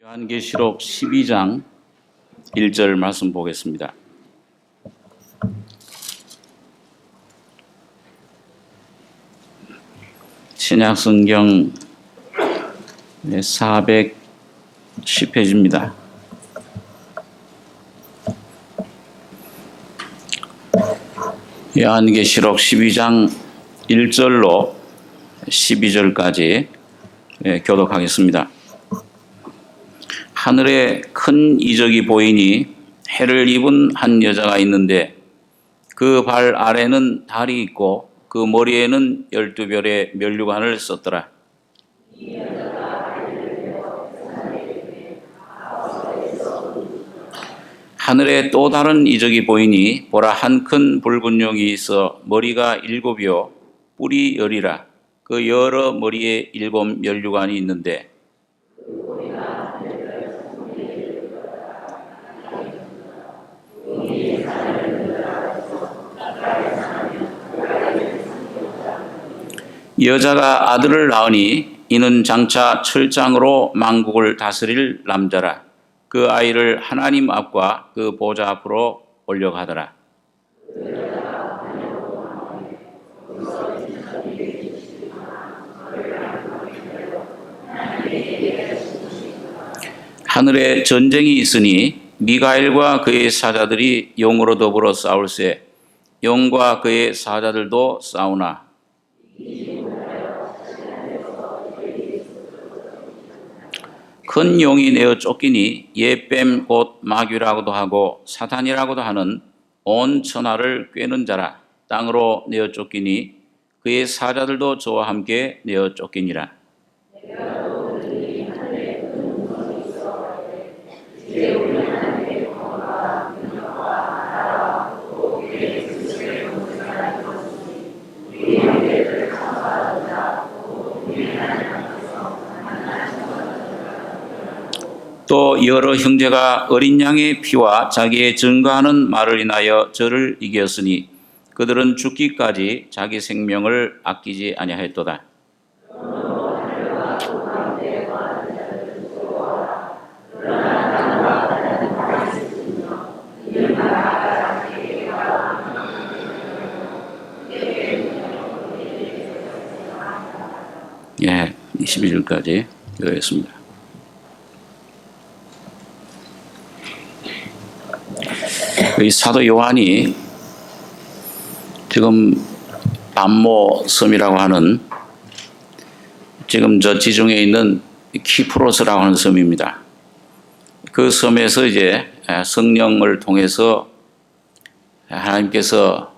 요한계시록 12장 1절 말씀 보겠습니다. 신약성경 410페이지입니다. 요한계시록 12장 1절로 12절까지 교독하겠습니다. 하늘에 큰 이적이 보이니 해를 입은 한 여자가 있는데 그 발 아래는 달이 있고 그 머리에는 12별의 면류관을 썼더라. 하늘에 또 다른 이적이 보이니 보라, 한 큰 붉은 용이 있어 머리가 7이요 뿔이 10이라. 그 여러 머리에 7 면류관이 있는데 여자가 아들을 낳으니 이는 장차 철장으로 만국을 다스릴 남자라. 그 아이를 하나님 앞과 그 보좌 앞으로 올려가더라. 하늘에 전쟁이 있으니 미가엘과 그의 사자들이 용으로 더불어 싸울세. 용과 그의 사자들도 싸우나 큰 용이 내어 쫓기니 옛뱀 곧 마귀라고도 하고 사탄이라고도 하는 온 천하를 꿰는 자라. 땅으로 내어 쫓기니 그의 사자들도 저와 함께 내어 쫓기니라. 또 여러 형제가 어린 양의 피와 자기의 증거하는 말을 인하여 저를 이겼으니 그들은 죽기까지 자기 생명을 아끼지 아니하였도다. 예, 22절까지 읽었습니다. 이 사도 요한이 지금 반모 섬이라고 하는 지금 저 지중해에 있는 키프로스라고 하는 섬입니다. 그 섬에서 이제 성령을 통해서 하나님께서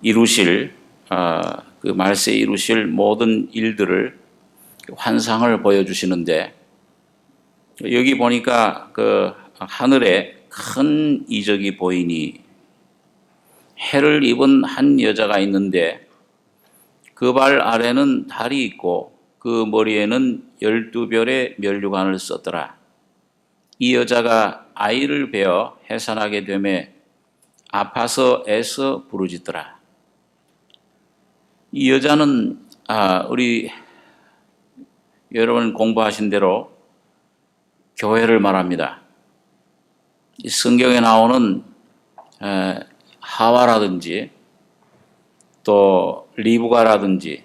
이루실 그 말세에 이루실 모든 일들을 환상을 보여주시는데 여기 보니까 그 하늘에 큰 이적이 보이니 해를 입은 한 여자가 있는데 그 발 아래는 달이 있고 그 머리에는 12별의 면류관을 썼더라. 이 여자가 아이를 베어 해산하게 되매 아파서 애써 부르짖더라. 이 여자는 우리 여러분 공부하신 대로 교회를 말합니다. 성경에 나오는 하와라든지 또 리브가라든지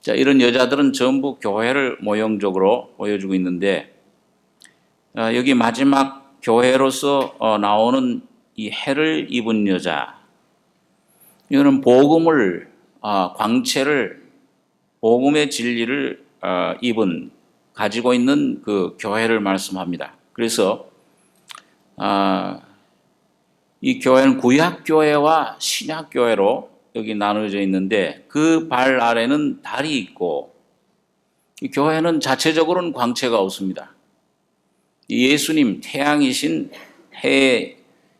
이런 여자들은 전부 교회를 모형적으로 보여주고 있는데 여기 마지막 교회로서 나오는 이 해를 입은 여자, 이거는 복음을 광채를 복음의 진리를 가지고 있는 그 교회를 말씀합니다. 그래서 이 교회는 구약교회와 신약교회로 여기 나누어져 있는데 그 발 아래는 달이 있고 이 교회는 자체적으로는 광채가 없습니다. 예수님, 태양이신 해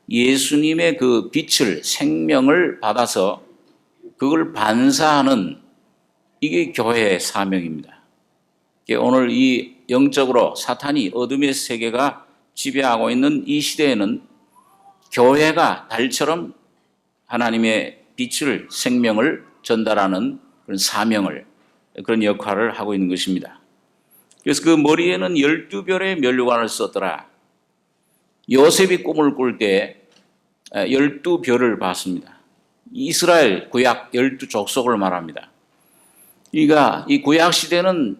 예수님의 그 빛을 생명을 받아서 그걸 반사하는 이게 교회의 사명입니다. 오늘 이 영적으로 사탄이 어둠의 세계가 지배하고 있는 이 시대에는 교회가 달처럼 하나님의 빛을 생명을 전달하는 그런 사명을 그런 역할을 하고 있는 것입니다. 그래서 그 머리에는 12별의 면류관을 썼더라. 요셉이 꿈을 꿀 때 12별을 봤습니다. 이스라엘 구약 12족속을 말합니다. 그러니까 이 구약 시대는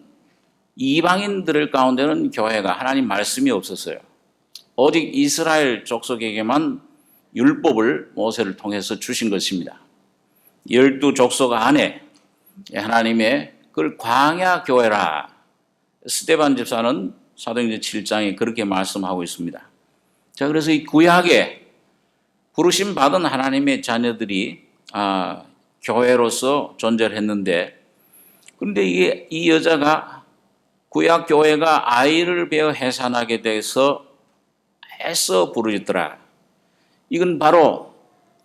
이방인들 가운데는 교회가 하나님 말씀이 없었어요. 오직 이스라엘 족속에게만 율법을 모세를 통해서 주신 것입니다. 12족속 안에 하나님의 그걸 광야 교회라. 스데반 집사는 사도행전 7장에 그렇게 말씀하고 있습니다. 자, 그래서 이 구약에 부르심 받은 하나님의 자녀들이 교회로서 존재를 했는데, 그런데 이 여자가 구약 교회가 아이를 베어 해산하게 돼서 애써 부르짖더라. 이건 바로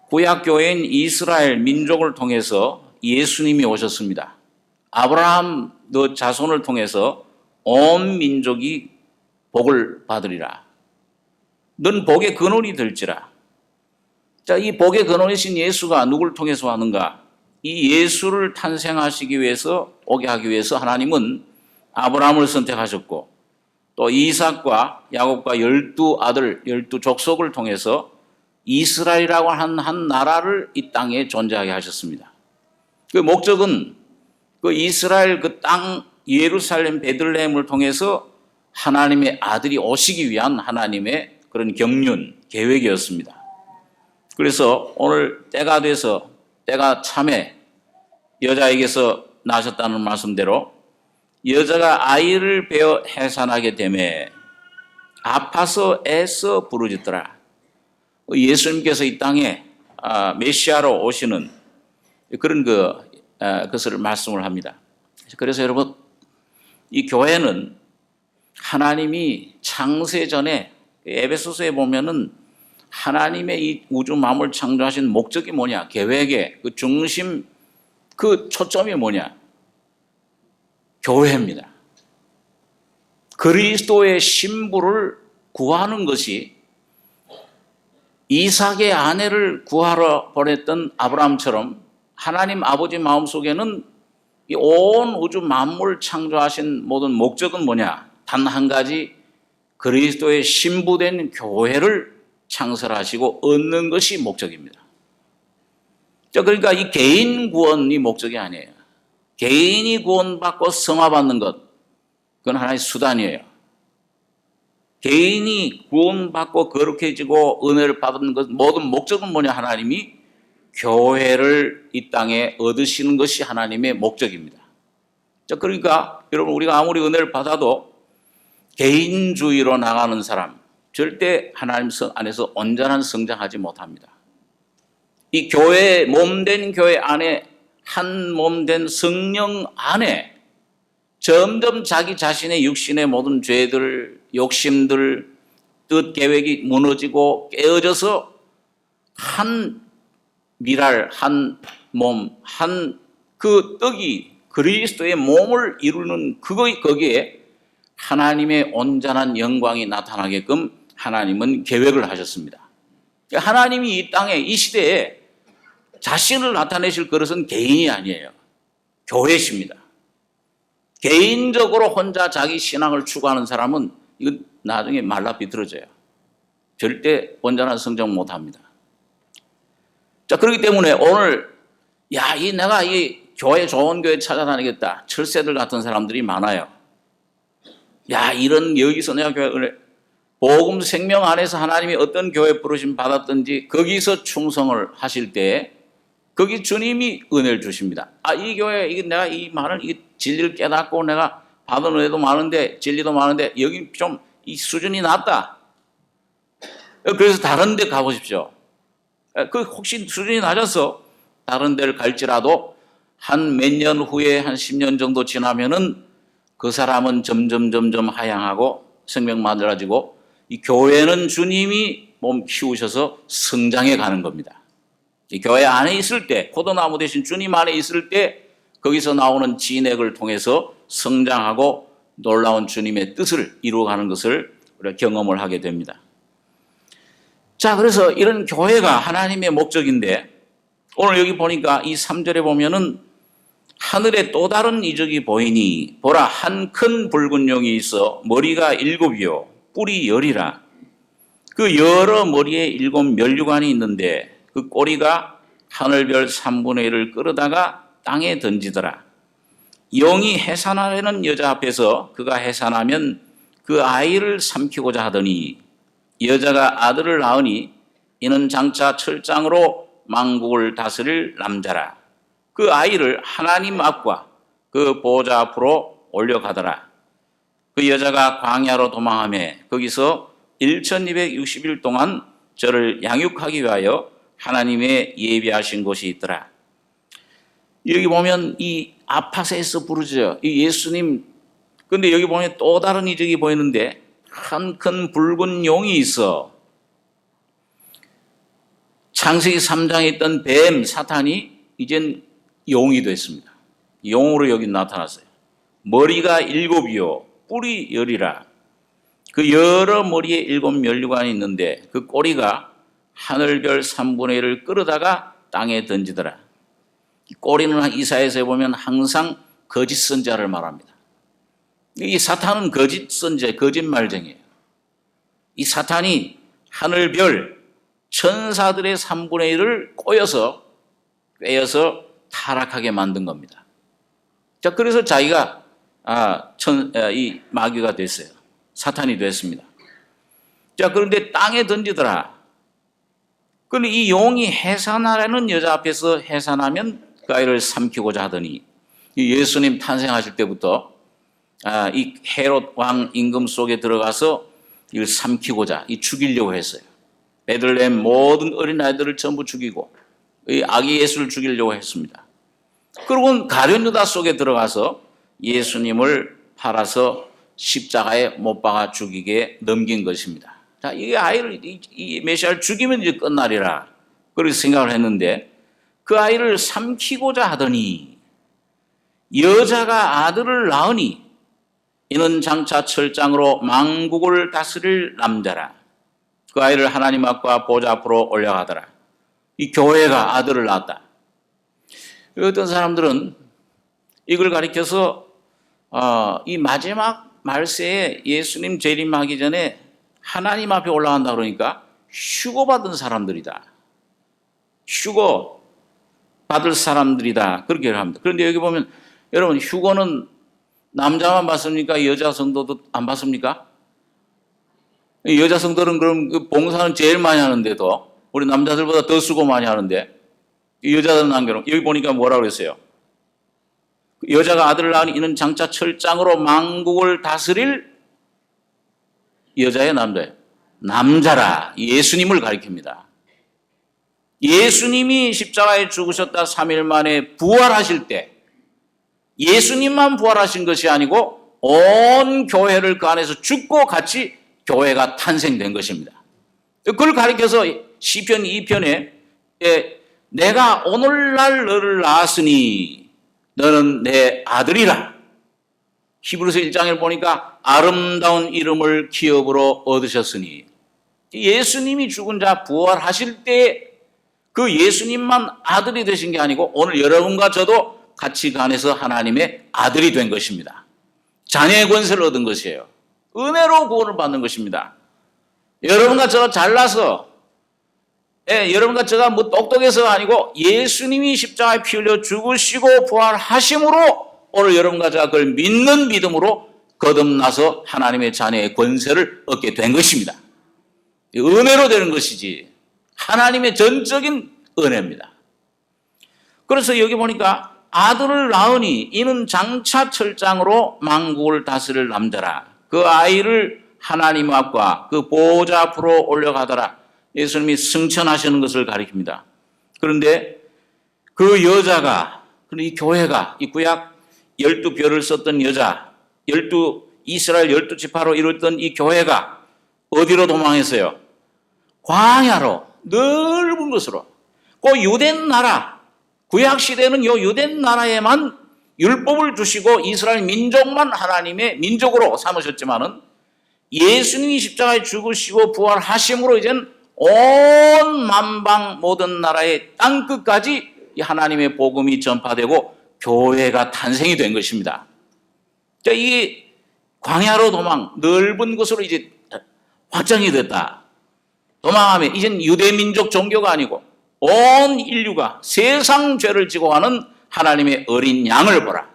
구약 교회인 이스라엘 민족을 통해서 예수님이 오셨습니다. 아브라함 너 자손을 통해서 온 민족이 복을 받으리라. 넌 복의 근원이 될지라. 자, 이 복의 근원이신 예수가 누구를 통해서 왔는가? 이 예수를 탄생하시기 위해서, 오게 하기 위해서 하나님은 아브라함을 선택하셨고, 또 이삭과 야곱과 12아들, 12족속을 통해서 이스라엘이라고 한 나라를 이 땅에 존재하게 하셨습니다. 그 목적은 그 이스라엘 그 땅 예루살렘 베들레헴을 통해서 하나님의 아들이 오시기 위한 하나님의 그런 경륜, 계획이었습니다. 그래서 오늘 때가 돼서, 때가 참에 여자에게서 나셨다는 말씀대로 여자가 아이를 베어 해산하게 되매 아파서 애써 부르짖더라. 예수님께서 이 땅에 메시아로 오시는 그런 것을 말씀을 합니다. 그래서 여러분, 이 교회는 하나님이 창세 전에 에베소서에 보면은 하나님의 이 우주 만물 창조하신 목적이 뭐냐? 계획의 그 중심, 그 초점이 뭐냐? 교회입니다. 그리스도의 신부를 구하는 것이 이삭의 아내를 구하러 보냈던 아브라함처럼 하나님 아버지 마음속에는 이 온 우주 만물 창조하신 모든 목적은 뭐냐? 단 한 가지, 그리스도의 신부된 교회를 창설하시고 얻는 것이 목적입니다. 자, 그러니까 이 개인 구원이 목적이 아니에요. 개인이 구원받고 성화받는 것, 그건 하나의 수단이에요. 개인이 구원받고 거룩해지고 은혜를 받는 것, 모든 목적은 뭐냐? 하나님이 교회를 이 땅에 얻으시는 것이 하나님의 목적입니다. 자, 그러니까 여러분, 우리가 아무리 은혜를 받아도 개인주의로 나가는 사람, 절대 하나님 안에서 온전한 성장하지 못합니다. 이 교회, 몸된 교회 안에, 한 몸된 성령 안에 점점 자기 자신의 육신의 모든 죄들, 욕심들, 뜻, 계획이 무너지고 깨어져서 한 미랄, 한 몸, 한 그 떡이 그리스도의 몸을 이루는 거기에 하나님의 온전한 영광이 나타나게끔 하나님은 계획을 하셨습니다. 하나님이 이 땅에, 이 시대에 자신을 나타내실 그릇은 개인이 아니에요. 교회십니다. 개인적으로 혼자 자기 신앙을 추구하는 사람은 이건 나중에 말라 비틀어져요. 절대 온전한 성장 못합니다. 자, 그렇기 때문에 오늘 내가 이 교회, 좋은 교회 찾아다니겠다, 철새들 같은 사람들이 많아요. 이런 여기서 내가 교회 복음 생명 안에서 하나님이 어떤 교회 부르심 받았든지 거기서 충성을 하실 때 거기 주님이 은혜를 주십니다. 이 교회, 내가 이 많은 이 진리를 깨닫고 내가 받은 은혜도 많은데, 진리도 많은데 여기 좀 이 수준이 낮다. 그래서 다른 데 가보십시오. 그 혹시 수준이 낮아서 다른 데를 갈지라도 한 몇 년 후에, 한 10년 정도 지나면은 그 사람은 점점 하향하고 생명 만들어지고, 이 교회는 주님이 몸 키우셔서 성장해 가는 겁니다. 이 교회 안에 있을 때, 포도나무 대신 주님 안에 있을 때 거기서 나오는 진액을 통해서 성장하고 놀라운 주님의 뜻을 이루어가는 것을 우리가 경험을 하게 됩니다. 자, 그래서 이런 교회가 하나님의 목적인데, 오늘 여기 보니까 이 3절에 보면은 하늘에 또 다른 이적이 보이니 보라 한 큰 붉은 용이 있어 머리가 7이요 뿔이 10이라. 그 여러 머리에 7 면류관이 있는데 그 꼬리가 하늘별 3분의 1을 끌어다가 땅에 던지더라. 영이 해산하려는 여자 앞에서 그가 해산하면 그 아이를 삼키고자 하더니 여자가 아들을 낳으니 이는 장차 철장으로 만국을 다스릴 남자라. 그 아이를 하나님 앞과 그 보좌 앞으로 올려가더라. 그 여자가 광야로 도망하며 거기서 1260일 동안 저를 양육하기 위하여 하나님의 예비하신 곳이 있더라. 여기 보면 이 아파세에서 부르죠. 이 예수님. 근데 여기 보면 또 다른 이적이 보이는데 한 큰 붉은 용이 있어. 창세기 3장에 있던 뱀 사탄이 이젠 용이 됐습니다. 용으로 여기 나타났어요. 머리가 7이요 뿔이 10이라. 그 여러 머리에 7 면류관이 있는데 그 꼬리가 하늘별 3분의 1을 끌어다가 땅에 던지더라. 이 꼬리는 이사야서에 보면 항상 거짓 선자를 말합니다. 이 사탄은 거짓 선자, 거짓말쟁이에요. 이 사탄이 하늘별 천사들의 3분의 1을 꼬여서 빼어서 타락하게 만든 겁니다. 자, 그래서 자기가 이 마귀가 됐어요. 사탄이 됐습니다. 자, 그런데 땅에 던지더라. 그런데 이 용이 해산하라는 여자 앞에서 해산하면 그 아이를 삼키고자 하더니 예수님 탄생하실 때부터 이 헤롯 왕 임금 속에 들어가서 이걸 삼키고자 죽이려고 했어요. 베들레헴 모든 어린아이들을 전부 죽이고 이 아기 예수를 죽이려고 했습니다. 그리고 가룟 유다 속에 들어가서 예수님을 팔아서 십자가에 못 박아 죽이게 넘긴 것입니다. 자, 이 아이를 이 메시아를 죽이면 이제 끝나리라 그렇게 생각을 했는데 그 아이를 삼키고자 하더니 여자가 아들을 낳으니 이는 장차 철장으로 만국을 다스릴 남자라. 그 아이를 하나님 앞과 보좌 앞으로 올려가더라. 이 교회가 아들을 낳았다. 어떤 사람들은 이걸 가리켜서 이 마지막 말세에 예수님 재림하기 전에 하나님 앞에 올라간다 그러니까 휴거받은 사람들이다. 휴거 받을 사람들이다. 그렇게 합니다. 그런데 여기 보면 여러분 휴거는 남자만 받습니까? 여자 성도도 안 받습니까? 여자 성도는 그럼 봉사는 제일 많이 하는데도 우리 남자들보다 더 수고 많이 하는데 여자들은 안 그럼 여기 보니까 뭐라고 그랬어요? 여자가 아들을 낳으니 이는 장차 철장으로 만국을 다스릴 여자의 남자예요. 남자라. 예수님을 가리킵니다. 예수님이 십자가에 죽으셨다 3일 만에 부활하실 때 예수님만 부활하신 것이 아니고 온 교회를 그 안에서 죽고 같이 교회가 탄생된 것입니다. 그걸 가리켜서 시편 2편에 내가 오늘날 너를 낳았으니 너는 내 아들이라. 히브리서 1장을 보니까 아름다운 이름을 기업으로 얻으셨으니 예수님이 죽은 자 부활하실 때 그 예수님만 아들이 되신 게 아니고 오늘 여러분과 저도 같이 그 안에서 하나님의 아들이 된 것입니다. 자녀의 권세를 얻은 것이에요. 은혜로 구원을 받는 것입니다. 여러분과 저가 잘나서 여러분과 제가 뭐 똑똑해서가 아니고 예수님이 십자가에 피 흘려 죽으시고 부활하심으로 오늘 여러분과 제가 그걸 믿는 믿음으로 거듭나서 하나님의 자녀의 권세를 얻게 된 것입니다. 은혜로 되는 것이지 하나님의 전적인 은혜입니다. 그래서 여기 보니까 아들을 낳으니 이는 장차 철장으로 만국을 다스릴 남자라. 그 아이를 하나님 앞과 그 보좌 앞으로 올려가더라. 예수님이 승천하시는 것을 가리킵니다. 그런데 그 여자가, 이 교회가, 이 구약 12별을 썼던 여자, 이스라엘 12지파로 이뤘던 이 교회가 어디로 도망했어요? 광야로, 넓은 곳으로. 그 유대 나라, 구약 시대는 요 유대 나라에만 율법을 주시고 이스라엘 민족만 하나님의 민족으로 삼으셨지만은 예수님이 십자가에 죽으시고 부활하심으로 이젠 온 만방 모든 나라의 땅끝까지 하나님의 복음이 전파되고 교회가 탄생이 된 것입니다. 자, 이 광야로 도망, 넓은 곳으로 이제 확장이 됐다. 도망하면 이젠 유대민족 종교가 아니고 온 인류가 세상 죄를 지고 가는 하나님의 어린 양을 보라.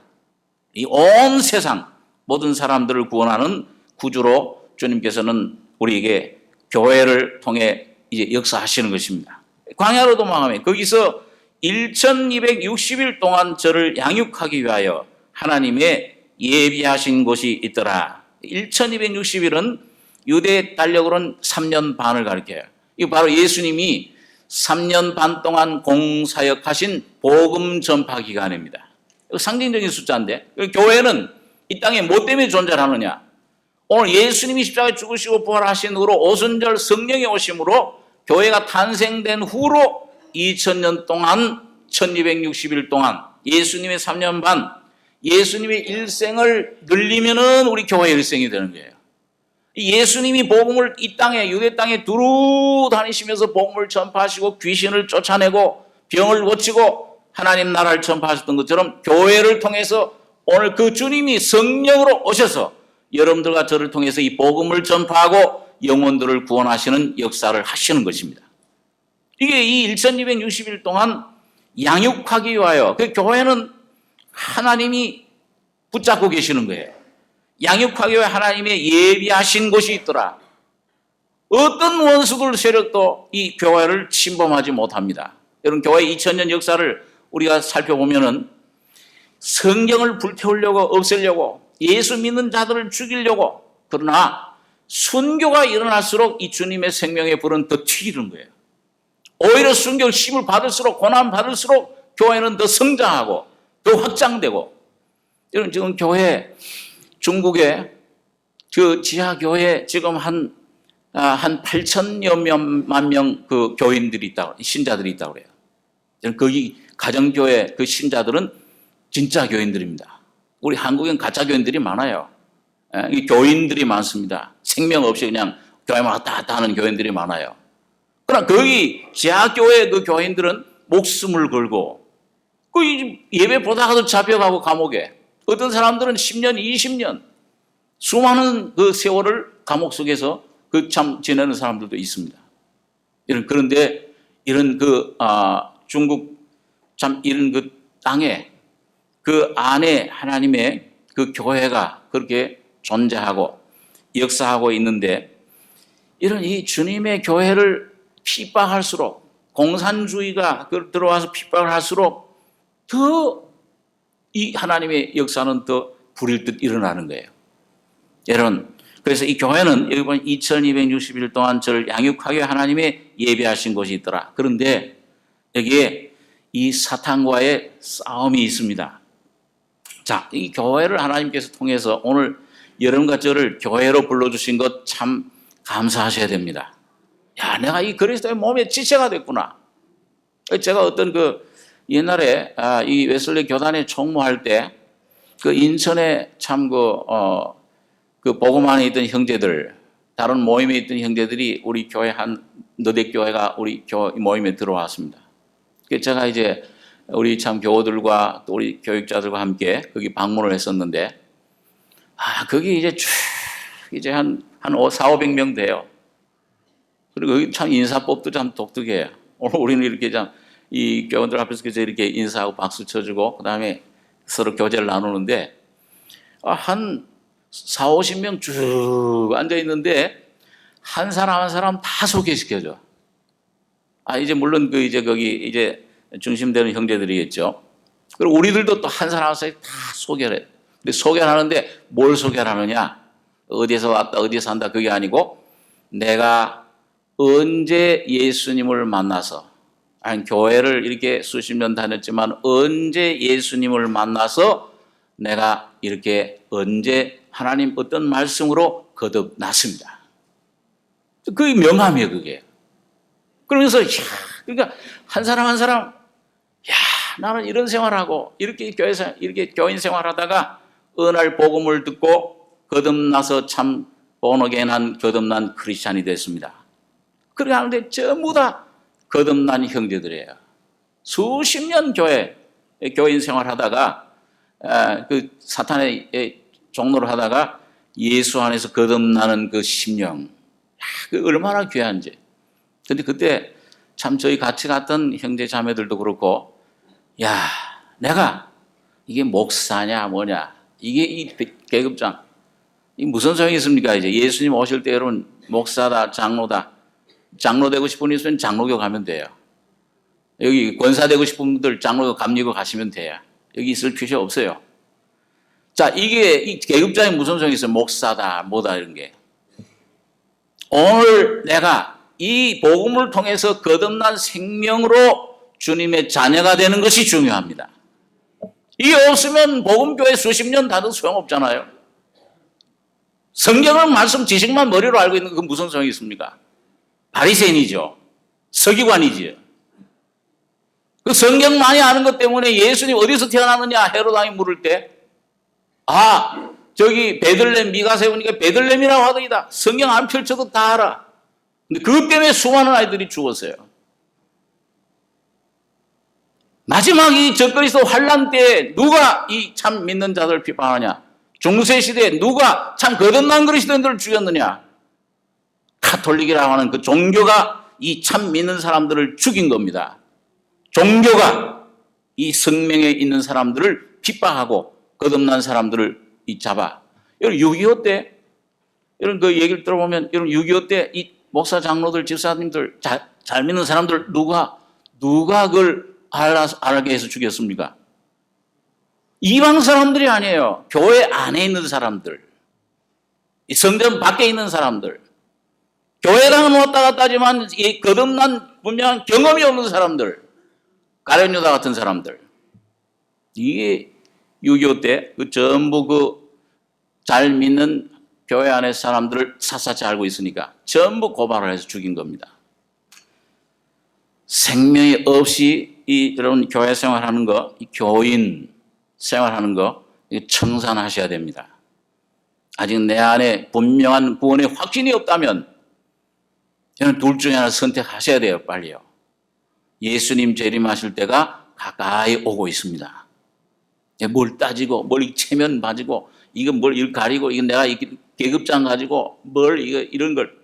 이 온 세상 모든 사람들을 구원하는 구주로 주님께서는 우리에게 교회를 통해 이제 역사하시는 것입니다. 광야로 도망하면 거기서 1260일 동안 저를 양육하기 위하여 하나님의 예비하신 곳이 있더라. 1260일은 유대 달력으로는 3년 반을 가리켜요. 이거 바로 예수님이 3년 반 동안 공사역하신 복음 전파 기간입니다. 이거 상징적인 숫자인데, 교회는 이 땅에 뭐 때문에 존재하느냐? 오늘 예수님이 십자가에 죽으시고 부활하신 후로 오순절 성령의 오심으로 교회가 탄생된 후로 2000년 동안 1260일 동안 예수님의 3년 반 예수님의 일생을 늘리면은 우리 교회 일생이 되는 거예요. 예수님이 복음을 이 땅에 유대 땅에 두루 다니시면서 복음을 전파하시고 귀신을 쫓아내고 병을 고치고 하나님 나라를 전파하셨던 것처럼 교회를 통해서 오늘 그 주님이 성령으로 오셔서 여러분들과 저를 통해서 이 복음을 전파하고 영혼들을 구원하시는 역사를 하시는 것입니다. 이게 이 1260일 동안 양육하기 위하여 그 교회는 하나님이 붙잡고 계시는 거예요. 양육하기 위해 하나님의 예비하신 곳이 있더라. 어떤 원수들 세력도 이 교회를 침범하지 못합니다. 여러분, 교회 2000년 역사를 우리가 살펴보면은 성경을 불태우려고 없애려고 예수 믿는 자들을 죽이려고, 그러나 순교가 일어날수록 이 주님의 생명의 불은 더 튀기는 거예요. 오히려 순교 힘을 받을수록 고난 받을수록 교회는 더 성장하고 더 확장되고. 여러분, 지금 교회 중국에 그 지하교회 지금 한 8천여만 명 그 교인들이 있다고, 신자들이 있다고 그래요. 거기 가정교회 그 신자들은 진짜 교인들입니다. 우리 한국엔 가짜 교인들이 많아요. 교인들이 많습니다. 생명 없이 그냥 교회만 왔다 갔다 하는 교인들이 많아요. 그러나 거기 지하교회 그 교인들은 목숨을 걸고 그 예배 보다가도 잡혀가고 감옥에, 어떤 사람들은 10년, 20년 수많은 그 세월을 감옥 속에서 그 참 지내는 사람들도 있습니다. 그런데 이런 중국 참 이런 그 땅에 그 안에 하나님의 그 교회가 그렇게 존재하고 역사하고 있는데, 이런 이 주님의 교회를 핍박할수록, 공산주의가 들어와서 핍박을 할수록 더 이 하나님의 역사는 더 불일 듯 일어나는 거예요. 여러분, 그래서 이 교회는 여기 보면 2260일 동안 저를 양육하게 하나님의 예비하신 곳이 있더라. 그런데 여기에 이 사탄과의 싸움이 있습니다. 자, 이 교회를 하나님께서 통해서 오늘 여러분과 저를 교회로 불러주신 것 참 감사하셔야 됩니다. 야, 내가 이 그리스도의 몸의 지체가 됐구나. 제가 어떤 옛날에 이 웨슬리 교단에 총무할 때 그 인천에 참 그 복음 안에 있던 형제들, 다른 모임에 있던 형제들이 우리 교회 너댓 교회가 우리 모임에 들어왔습니다. 제가 이제 우리 참 교우들과 또 우리 교육자들과 함께 거기 방문을 했었는데, 거기 이제 쭉 이제 한 400-500명 돼요. 그리고 여기 참 인사법도 참 독특해요. 오늘 우리는 이렇게 참 이 교원들 앞에서 이렇게 인사하고 박수 쳐주고 그 다음에 서로 교제를 나누는데, 한 40-50명 쭉 앉아 있는데 한 사람 한 사람 다 소개시켜줘. 이제 물론 거기 이제 중심되는 형제들이겠죠. 그리고 우리들도 또 한 사람 한 사람 다 소개를 해. 근데 소개를 하는데 뭘 소개를 하느냐? 어디서 왔다, 어디서 산다, 그게 아니고 내가 언제 예수님을 만나서, 아니 교회를 이렇게 수십 년 다녔지만 언제 예수님을 만나서 내가 이렇게 언제 하나님 어떤 말씀으로 거듭났습니다. 그게 명함이에요, 그게. 그러면서 그러니까 한 사람 한 사람, 나는 이런 생활하고 이렇게 이렇게 교인 생활하다가 어느 날 복음을 듣고 거듭나서 참 본어게인한 거듭난 크리스찬이 됐습니다. 그렇게 하는데 전부 다 거듭난 형제들이에요. 수십 년 교회, 교인 생활하다가 그 사탄의 종로를 하다가 예수 안에서 거듭나는 그 심령, 그 얼마나 귀한지. 근데 그때 참 저희 같이 갔던 형제 자매들도 그렇고, 야, 내가 이게 목사냐 뭐냐, 이게 이 계급장, 이 무슨 소용이 있습니까? 이제 예수님 오실 때 여러분 목사다, 장로다, 장로 되고 싶은 분 있으면 장로교 가면 돼요. 여기 권사 되고 싶은 분들 장로교 감리교 가시면 돼요. 여기 있을 필요 없어요. 자, 이게 이 계급장이 무슨 소용이 있어요? 목사다, 뭐다 이런 게. 오늘 내가 이 복음을 통해서 거듭난 생명으로 주님의 자녀가 되는 것이 중요합니다. 이게 없으면 복음교회 수십 년 다도 소용없잖아요. 성경을 말씀 지식만 머리로 알고 있는 그 무슨 소용이 있습니까? 바리새인이죠. 서기관이지요. 그 성경 많이 아는 것 때문에 예수님 어디서 태어났느냐 헤롯 왕이 물을 때, 저기 베들레헴 미가 세우니까 베들레헴이라고 하더이다. 성경 안 펼쳐도 다 알아. 근데 그것 때문에 수많은 아이들이 죽었어요. 마지막 이 적그리스도 환란 때 누가 이 참 믿는 자들을 비판하냐? 중세 시대에 누가 참 거듭난 그리스도인들을 죽였느냐? 카톨릭이라고 하는 그 종교가 이 참 믿는 사람들을 죽인 겁니다. 종교가 이 성명에 있는 사람들을 핍박하고 거듭난 사람들을 잡아. 여러분 6.25 때, 여러분 그 얘기를 들어보면, 여러분 6.25 때 이 목사 장로들 집사님들 잘 믿는 사람들 누가 그걸 알게 해서 죽였습니까? 이방 사람들이 아니에요. 교회 안에 있는 사람들, 이 성전 밖에 있는 사람들, 교회당은 왔다 갔다 하지만 이 거듭난 분명한 경험이 없는 사람들, 가룟 유다 같은 사람들, 이게 6.25 때 그 전부 그 잘 믿는 교회 안의 사람들을 샅샅이 알고 있으니까 전부 고발을 해서 죽인 겁니다. 생명이 없이 이 여러분 교회 생활하는 거, 이 교인 생활하는 거 청산하셔야 됩니다. 아직 내 안에 분명한 구원의 확신이 없다면 저는 둘 중에 하나 선택하셔야 돼요. 빨리요. 예수님 재림하실 때가 가까이 오고 있습니다. 뭘 따지고 뭘 체면 가지고 이거 뭘 일 가리고 이거 내가 계급장 가지고 뭘 이거 이런 걸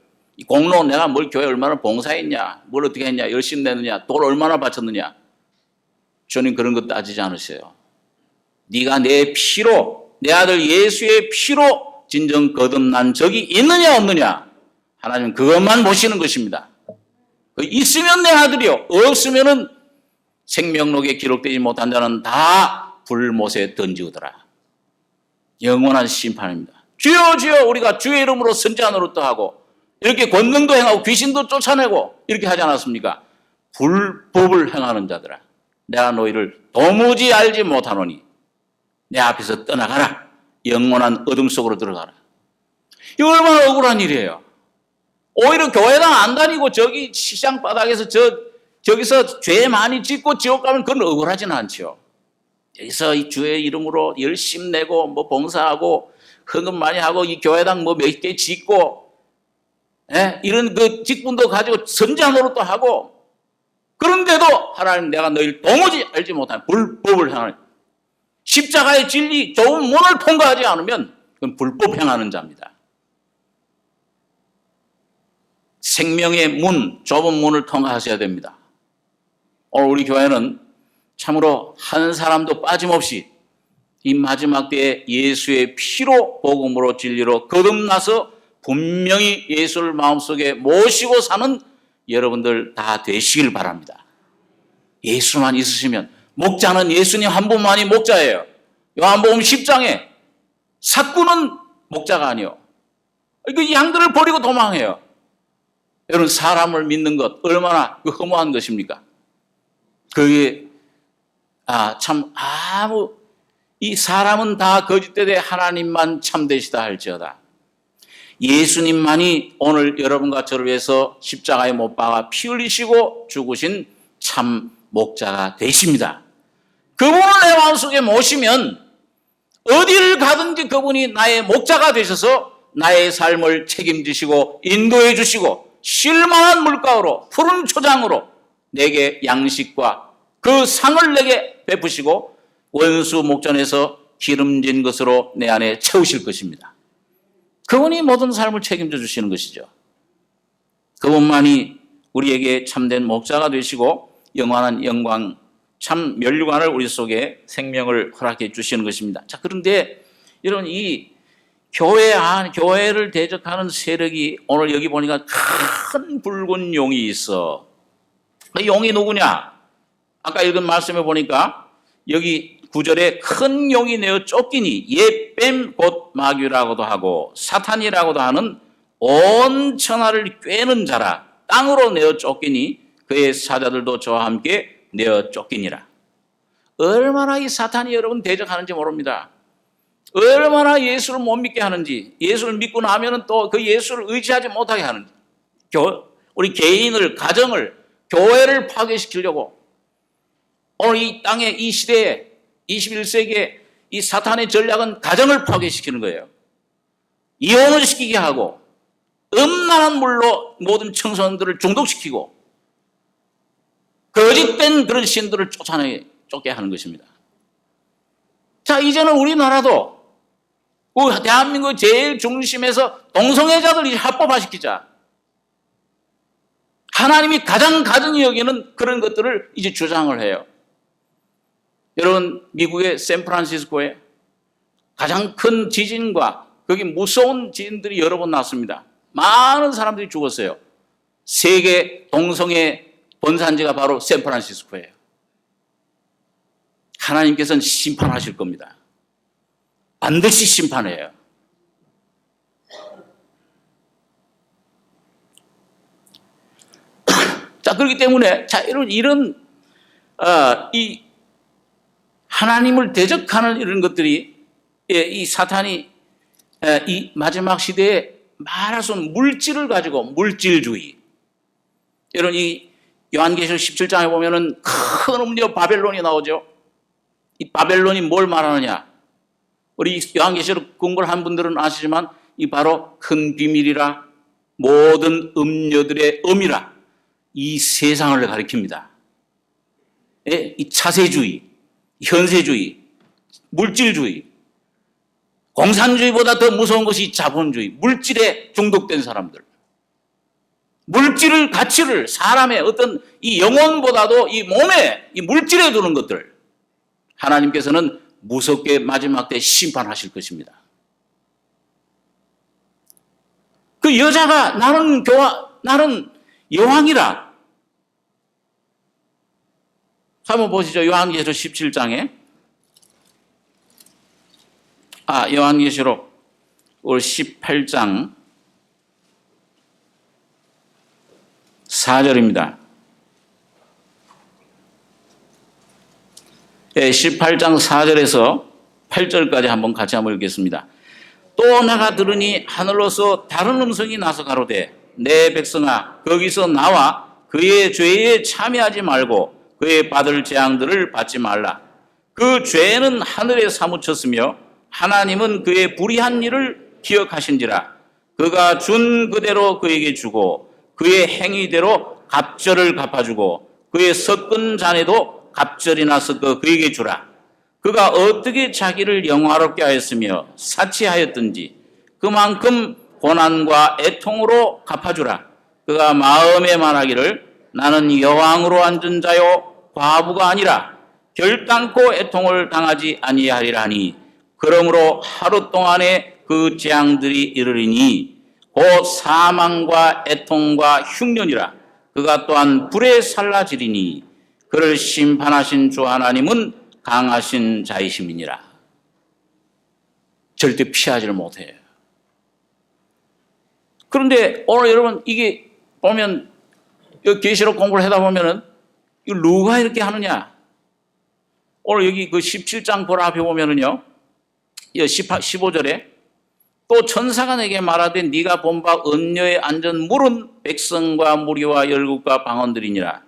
공로 내가 뭘 교회 얼마나 봉사했냐, 뭘 어떻게 했냐, 열심히 내느냐, 돈 얼마나 바쳤느냐. 주님 그런 거 따지지 않으세요. 네가 내 피로, 내 아들 예수의 피로 진정 거듭난 적이 있느냐 없느냐, 하나님은 그것만 보시는 것입니다. 있으면 내 아들이요, 없으면은 생명록에 기록되지 못한 자는 다 불못에 던지우더라. 영원한 심판입니다. 주여 주여 우리가 주의 이름으로 선지자 노릇도 하고 이렇게 권능도 행하고 귀신도 쫓아내고 이렇게 하지 않았습니까? 불법을 행하는 자들아, 내가 너희를 도무지 알지 못하노니 내 앞에서 떠나가라. 영원한 어둠 속으로 들어가라. 이거 얼마나 억울한 일이에요. 오히려 교회당 안 다니고 저기 시장 바닥에서 저기서 죄 많이 짓고 지옥 가면 그건 억울하지는 않죠. 여기서 이 주의 이름으로 열심 내고 뭐 봉사하고 헌금 많이 하고 이 교회당 뭐 몇 개 짓고 이런 그 직분도 가지고 선지자 노릇도 하고, 그런데도 하나님 내가 너희를 도무지 알지 못하는 불법을 행하는, 십자가의 진리 좋은 문을 통과하지 않으면 그건 불법 행하는 자입니다. 생명의 문, 좁은 문을 통과하셔야 됩니다. 오늘 우리 교회는 참으로 한 사람도 빠짐없이 이 마지막 때에 예수의 피로 복음으로 진리로 거듭나서 분명히 예수를 마음속에 모시고 사는 여러분들 다 되시길 바랍니다. 예수만 있으시면, 목자는 예수님 한 분만이 목자예요. 요한복음 10장에 삭구는 목자가 아니요, 그 양들을 버리고 도망해요. 여러분 사람을 믿는 것 얼마나 허무한 것입니까? 그게 참 이 사람은 다 거짓되되 하나님만 참되시다 할지어다. 예수님만이 오늘 여러분과 저를 위해서 십자가에 못 박아 피 흘리시고 죽으신 참 목자가 되십니다. 그분을 내 마음속에 모시면 어디를 가든지 그분이 나의 목자가 되셔서 나의 삶을 책임지시고 인도해 주시고 쉴만한 물가로 푸른 초장으로 내게 양식과 그 상을 내게 베푸시고 원수 목전에서 기름진 것으로 내 안에 채우실 것입니다. 그분이 모든 삶을 책임져 주시는 것이죠. 그분만이 우리에게 참된 목자가 되시고 영원한 영광, 참 면류관을 우리 속에 생명을 허락해 주시는 것입니다. 자, 그런데 이런 이 교회를 대적하는 세력이 오늘 여기 보니까 큰 붉은 용이 있어. 그 용이 누구냐? 아까 읽은 말씀에 보니까 여기 9절에 큰 용이 내어 쫓기니 옛뱀 곧 마귀라고도 하고 사탄이라고도 하는 온 천하를 꿰는 자라. 땅으로 내어 쫓기니 그의 사자들도 저와 함께 내어 쫓기니라. 얼마나 이 사탄이 여러분 대적하는지 모릅니다. 얼마나 예수를 못 믿게 하는지, 예수를 믿고 나면은 또 그 예수를 의지하지 못하게 하는지, 우리 개인을, 가정을, 교회를 파괴시키려고 오늘 이 땅에, 이 시대에, 21세기에 이 사탄의 전략은 가정을 파괴시키는 거예요. 이혼을 시키게 하고 음란한 물로 모든 청소년들을 중독시키고 거짓된 그런 신들을 쫓게 하는 것입니다. 자, 이제는 우리나라도 대한민국 제일 중심에서 동성애자들 이제 합법화시키자. 하나님이 가장 가증히 여기는 그런 것들을 이제 주장을 해요. 여러분, 미국의 샌프란시스코에 가장 큰 지진과 거기 무서운 지진들이 여러 번 났습니다. 많은 사람들이 죽었어요. 세계 동성애 본산지가 바로 샌프란시스코예요. 하나님께서는 심판하실 겁니다. 반드시 심판해요. 자, 그렇기 때문에, 자, 이 하나님을 대적하는 이런 것들이, 이 사탄이 이 마지막 시대에 말할 수 없는 물질을 가지고 물질주의. 여러분, 이 요한계시록 17장에 보면은 큰 음료 바벨론이 나오죠. 이 바벨론이 뭘 말하느냐? 우리 요한계시록 공부한 분들은 아시지만 이 바로 큰 비밀이라 모든 음료들의 음이라 이 세상을 가리킵니다. 이 차세주의, 현세주의, 물질주의, 공산주의보다 더 무서운 것이 자본주의, 물질에 중독된 사람들. 물질을, 가치를, 사람의 어떤 이 영혼보다도 이 몸에, 이 물질에 두는 것들, 하나님께서는 무섭게 마지막 때 심판하실 것입니다. 그 여자가 나는 여왕이라. 한번 보시죠. 요한계시록 17장에. 요한계시록 18장 4절입니다. 18장 4절에서 8절까지 같이 한번 읽겠습니다. 또 내가 들으니 하늘로서 다른 음성이 나서 가로되 내 백성아 거기서 나와 그의 죄에 참여하지 말고 그의 받을 재앙들을 받지 말라. 그 죄는 하늘에 사무쳤으며 하나님은 그의 불의한 일을 기억하신지라. 그가 준 그대로 그에게 주고 그의 행위대로 갑절을 갚아주고 그의 섞은 잔에도 갑절이나 섞어 그에게 주라. 그가 어떻게 자기를 영화롭게 하였으며 사치하였든지 그만큼 고난과 애통으로 갚아주라. 그가 마음에 말하기를 나는 여왕으로 앉은 자요 과부가 아니라 결단코 애통을 당하지 아니하리라 하니 그러므로 하루 동안에 그 재앙들이 이르리니 곧 사망과 애통과 흉년이라. 그가 또한 불에 살라지리니 그를 심판하신 주 하나님은 강하신 자이심이니라. 절대 피하지를 못해요. 그런데 오늘 여러분 이게 보면 계시록 공부를 하다 보면은 이거 누가 이렇게 하느냐? 오늘 여기 그 17장 보라 앞에 보면은요, 15절에 또 천사가 내게 말하되 네가 본 바 은녀에 앉은 물은 백성과 무리와 열국과 방언들이니라.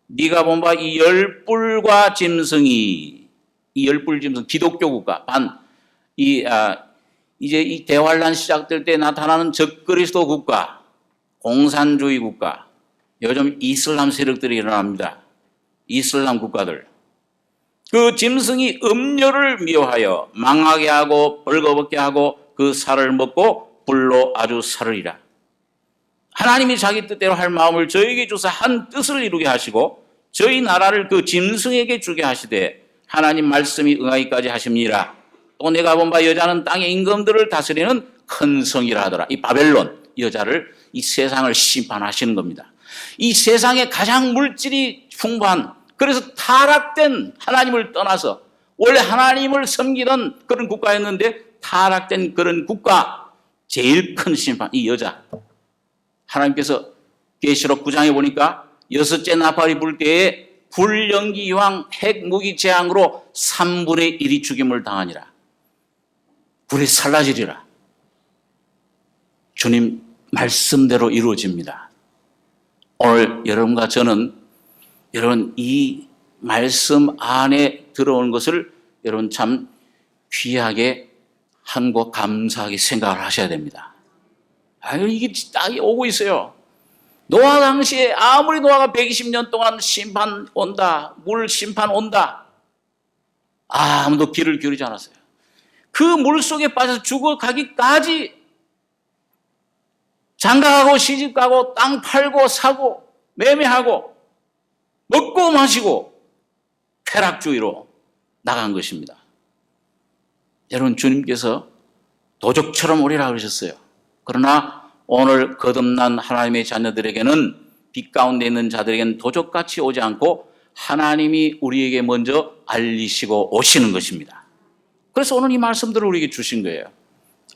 네가 본 바 이 열불과 짐승이 이 열불 짐승 기독교 국가 이제 이 대환란 시작될 때 나타나는 적그리스도 국가, 공산주의 국가, 요즘 이슬람 세력들이 일어납니다. 이슬람 국가들. 그 짐승이 음료를 미워하여 망하게 하고 벌거벗게 하고 그 살을 먹고 불로 아주 살으리라. 하나님이 자기 뜻대로 할 마음을 저에게 주사 한 뜻을 이루게 하시고 저희 나라를 그 짐승에게 주게 하시되 하나님 말씀이 응하기까지 하십니라. 또 내가 본 바 여자는 땅의 임금들을 다스리는 큰 성이라 하더라. 이 바벨론 여자를 이 세상을 심판하시는 겁니다. 이 세상에 가장 물질이 풍부한, 그래서 타락된, 하나님을 떠나서 원래 하나님을 섬기던 그런 국가였는데 타락된 그런 국가 제일 큰 심판, 이 여자. 하나님께서 계시록 9장에 보니까 여섯째 나팔이 불 때에 불연기 유황 핵무기 재앙으로 3분의 1이 죽임을 당하니라. 불에 살라지리라. 주님 말씀대로 이루어집니다. 오늘 여러분과 저는 여러분 이 말씀 안에 들어오는 것을 여러분 참 귀하게 하고 감사하게 생각을 하셔야 됩니다. 이게 딱 오고 있어요. 노아 당시에 아무리 노아가 120년 동안 심판 온다, 물 심판 온다, 아무도 귀를 기울이지 않았어요. 그 물 속에 빠져서 죽어가기까지 장가가고 시집가고 땅 팔고 사고 매매하고 먹고 마시고 쾌락주의로 나간 것입니다. 여러분 주님께서 도적처럼 오리라 그러셨어요. 그러나 오늘 거듭난 하나님의 자녀들에게는 빛 가운데 있는 자들에게는 도적같이 오지 않고 하나님이 우리에게 먼저 알리시고 오시는 것입니다. 그래서 오늘 이 말씀들을 우리에게 주신 거예요.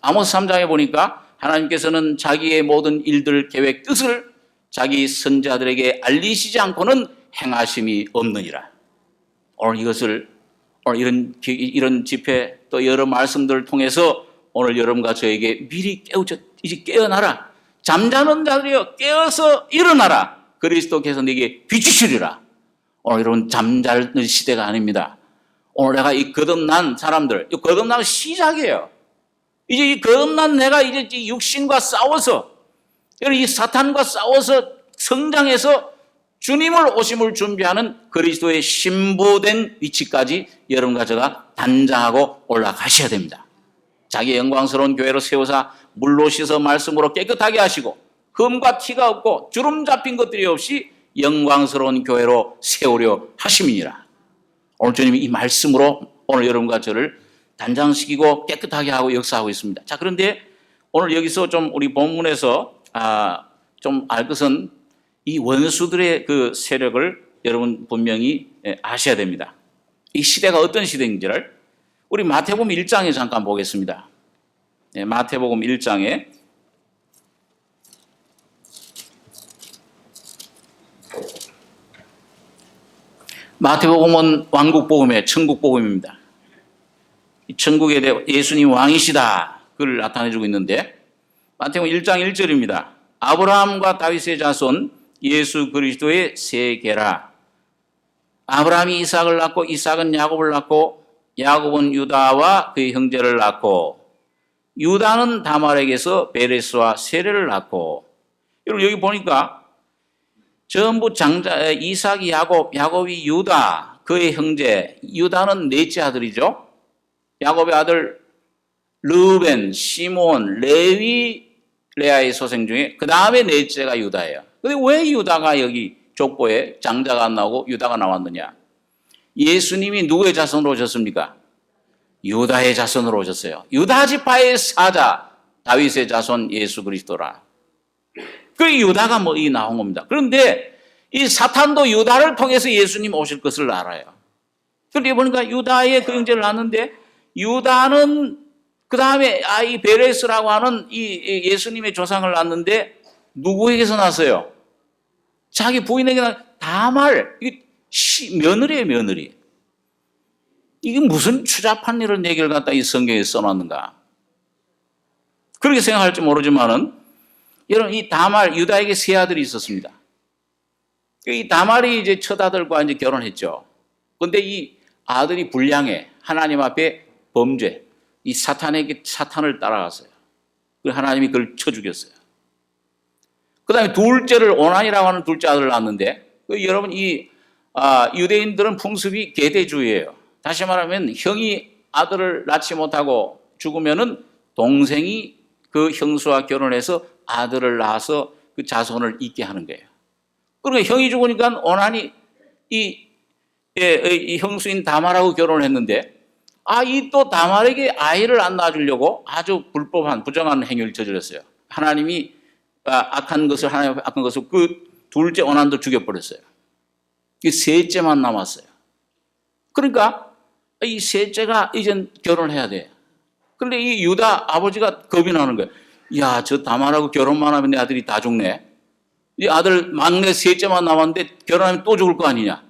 아모스 3장에 보니까 하나님께서는 자기의 모든 일들, 계획, 뜻을 자기 선자들에게 알리시지 않고는 행하심이 없느니라. 오늘 이것을 오늘 이런 집회 또 여러 말씀들을 통해서 오늘 여러분과 저에게 미리 이제 깨어나라. 잠자는 자들이여 깨어서 일어나라. 그리스도께서 네게 비추시리라. 오늘 여러분 잠자는 시대가 아닙니다. 오늘 내가 이 거듭난 사람들, 이 거듭난 시작이에요. 이제 이 거듭난 내가 이제 이 육신과 싸워서 이 사탄과 싸워서 성장해서 주님을 오심을 준비하는 그리스도의 신부된 위치까지 여러분과 제가 단장하고 올라가셔야 됩니다. 자기의 영광스러운 교회로 세우사 물로 씻어 말씀으로 깨끗하게 하시고 흠과 티가 없고 주름 잡힌 것들이 없이 영광스러운 교회로 세우려 하심이니라. 오늘 주님이 이 말씀으로 오늘 여러분과 저를 단장시키고 깨끗하게 하고 역사하고 있습니다. 자, 그런데 오늘 여기서 좀 우리 본문에서 좀 알 것은 이 원수들의 그 세력을 여러분 분명히 아셔야 됩니다. 이 시대가 어떤 시대인지를 우리 마태복음 1장에 잠깐 보겠습니다. 마태복음 1장에 마태복음은 왕국복음의 천국복음입니다. 천국에 대해 예수님 왕이시다 그걸 나타내주고 있는데 마태복음 1장 1절입니다. 아브라함과 다윗의 자손 예수 그리스도의 세계라. 아브라함이 이삭을 낳고 이삭은 야곱을 낳고 야곱은 유다와 그의 형제를 낳고 유다는 다말에게서 베레스와 세레를 낳고. 여러분 여기 보니까 전부 장자 이삭이 야곱, 야곱이 유다, 그의 형제 유다는 넷째 아들이죠. 야곱의 아들 르벤, 시몬, 레위, 레아의 소생 중에 그 다음에 넷째가 유다예요. 근데 왜 유다가 여기 족보에 장자가 안 나오고 유다가 나왔느냐? 예수님이 누구의 자손으로 오셨습니까? 유다의 자손으로 오셨어요. 유다 지파의 사자 다윗의 자손 예수 그리스도라. 그 유다가 이 나온 겁니다. 그런데 이 사탄도 유다를 통해서 예수님 오실 것을 알아요. 그런데 보니까 유다의 그 형제를 낳았는데 유다는 그 다음에 이 베레스라고 하는 이 예수님의 조상을 낳았는데 누구에게서 났어요? 자기 부인에게 다말, 며느리예요, 며느리. 이게 무슨 추잡한 이런 얘기를 갖다 이 성경에 써놨는가? 그렇게 생각할지 모르지만은, 여러분, 이 다말, 유다에게 세 아들이 있었습니다. 이 다말이 이제 첫 아들과 이제 결혼했죠. 근데 이 아들이 불량해. 하나님 앞에 범죄. 이 사탄을 따라갔어요. 그래서 하나님이 그걸 쳐 죽였어요. 그 다음에 둘째를 오난이라고 하는 둘째 아들을 낳았는데, 여러분, 유대인들은 풍습이 계대주의예요. 다시 말하면 형이 아들을 낳지 못하고 죽으면은 동생이 그 형수와 결혼해서 아들을 낳아서 그 자손을 잇게 하는 거예요. 그러니까 형이 죽으니까 오난이 이 형수인 다말하고 결혼을 했는데, 이 또 다말에게 아이를 안 낳아주려고 아주 불법한 부정한 행위를 저질렀어요. 하나님이 악한 것을 그 둘째 오난도 죽여버렸어요. 이 셋째만 남았어요. 그러니까 이 셋째가 이젠 결혼해야 돼. 그런데 이 유다 아버지가 겁이 나는 거예요. 야, 저 다말하고 결혼만 하면 내 아들이 다 죽네. 이 아들 막내 셋째만 남았는데 결혼하면 또 죽을 거 아니냐.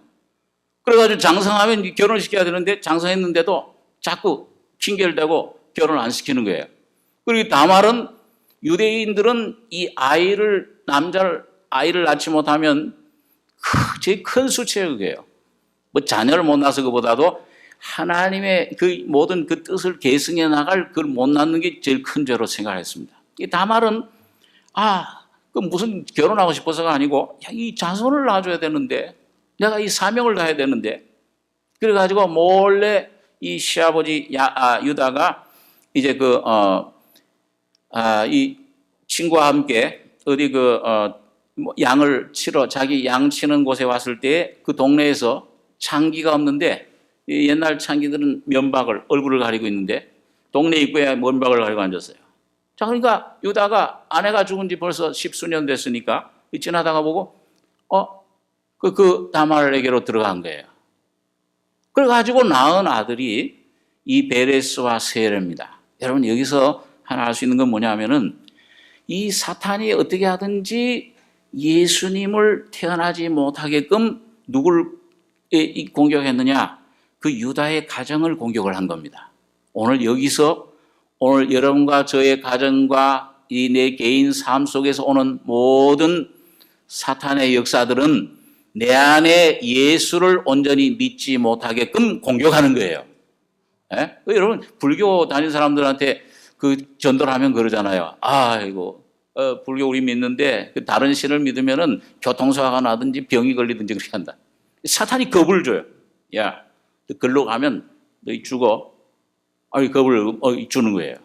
그래가지고 장성하면 결혼을 시켜야 되는데 장성했는데도 자꾸 핑계를 대고 결혼 안 시키는 거예요. 그리고 다말은 유대인들은 이 아이를 낳지 못하면 제일 큰 수치예요, 그게요. 뭐 자녀를 못 낳아서 그보다도 하나님의 그 모든 그 뜻을 계승해 나갈 그걸 못 낳는 게 제일 큰 죄로 생각했습니다. 이 다말은 그 무슨 결혼하고 싶어서가 아니고 이 자손을 낳아줘야 되는데 내가 이 사명을 다해야 되는데 그래가지고 몰래 이 시아버지 유다가 이제 이 친구와 함께 어디 양을 치러 자기 양 치는 곳에 왔을 때 그 동네에서 창기가 없는데 옛날 창기들은 얼굴을 가리고 있는데 동네 입구에 면박을 가리고 앉았어요. 자, 그러니까 유다가 아내가 죽은 지 벌써 10수년 됐으니까 지나다가 보고 그 다말에게로 들어간 거예요. 그래가지고 낳은 아들이 이 베레스와 세레입니다. 여러분 여기서 하나 알 수 있는 건 뭐냐면은 이 사탄이 어떻게 하든지 예수님을 태어나지 못하게끔 누굴 공격했느냐? 그 유다의 가정을 공격을 한 겁니다. 오늘 여러분과 저의 가정과 이 내 개인 삶 속에서 오는 모든 사탄의 역사들은 내 안에 예수를 온전히 믿지 못하게끔 공격하는 거예요. 예? 여러분 불교 다니는 사람들한테 그 전도하면 그러잖아요. 이거 불교 우리 믿는데 그 다른 신을 믿으면은 교통사고가 나든지 병이 걸리든지 그렇게 한다. 사탄이 겁을 줘요. 야, 글로 가면 너희 죽어. 겁을 주는 거예요.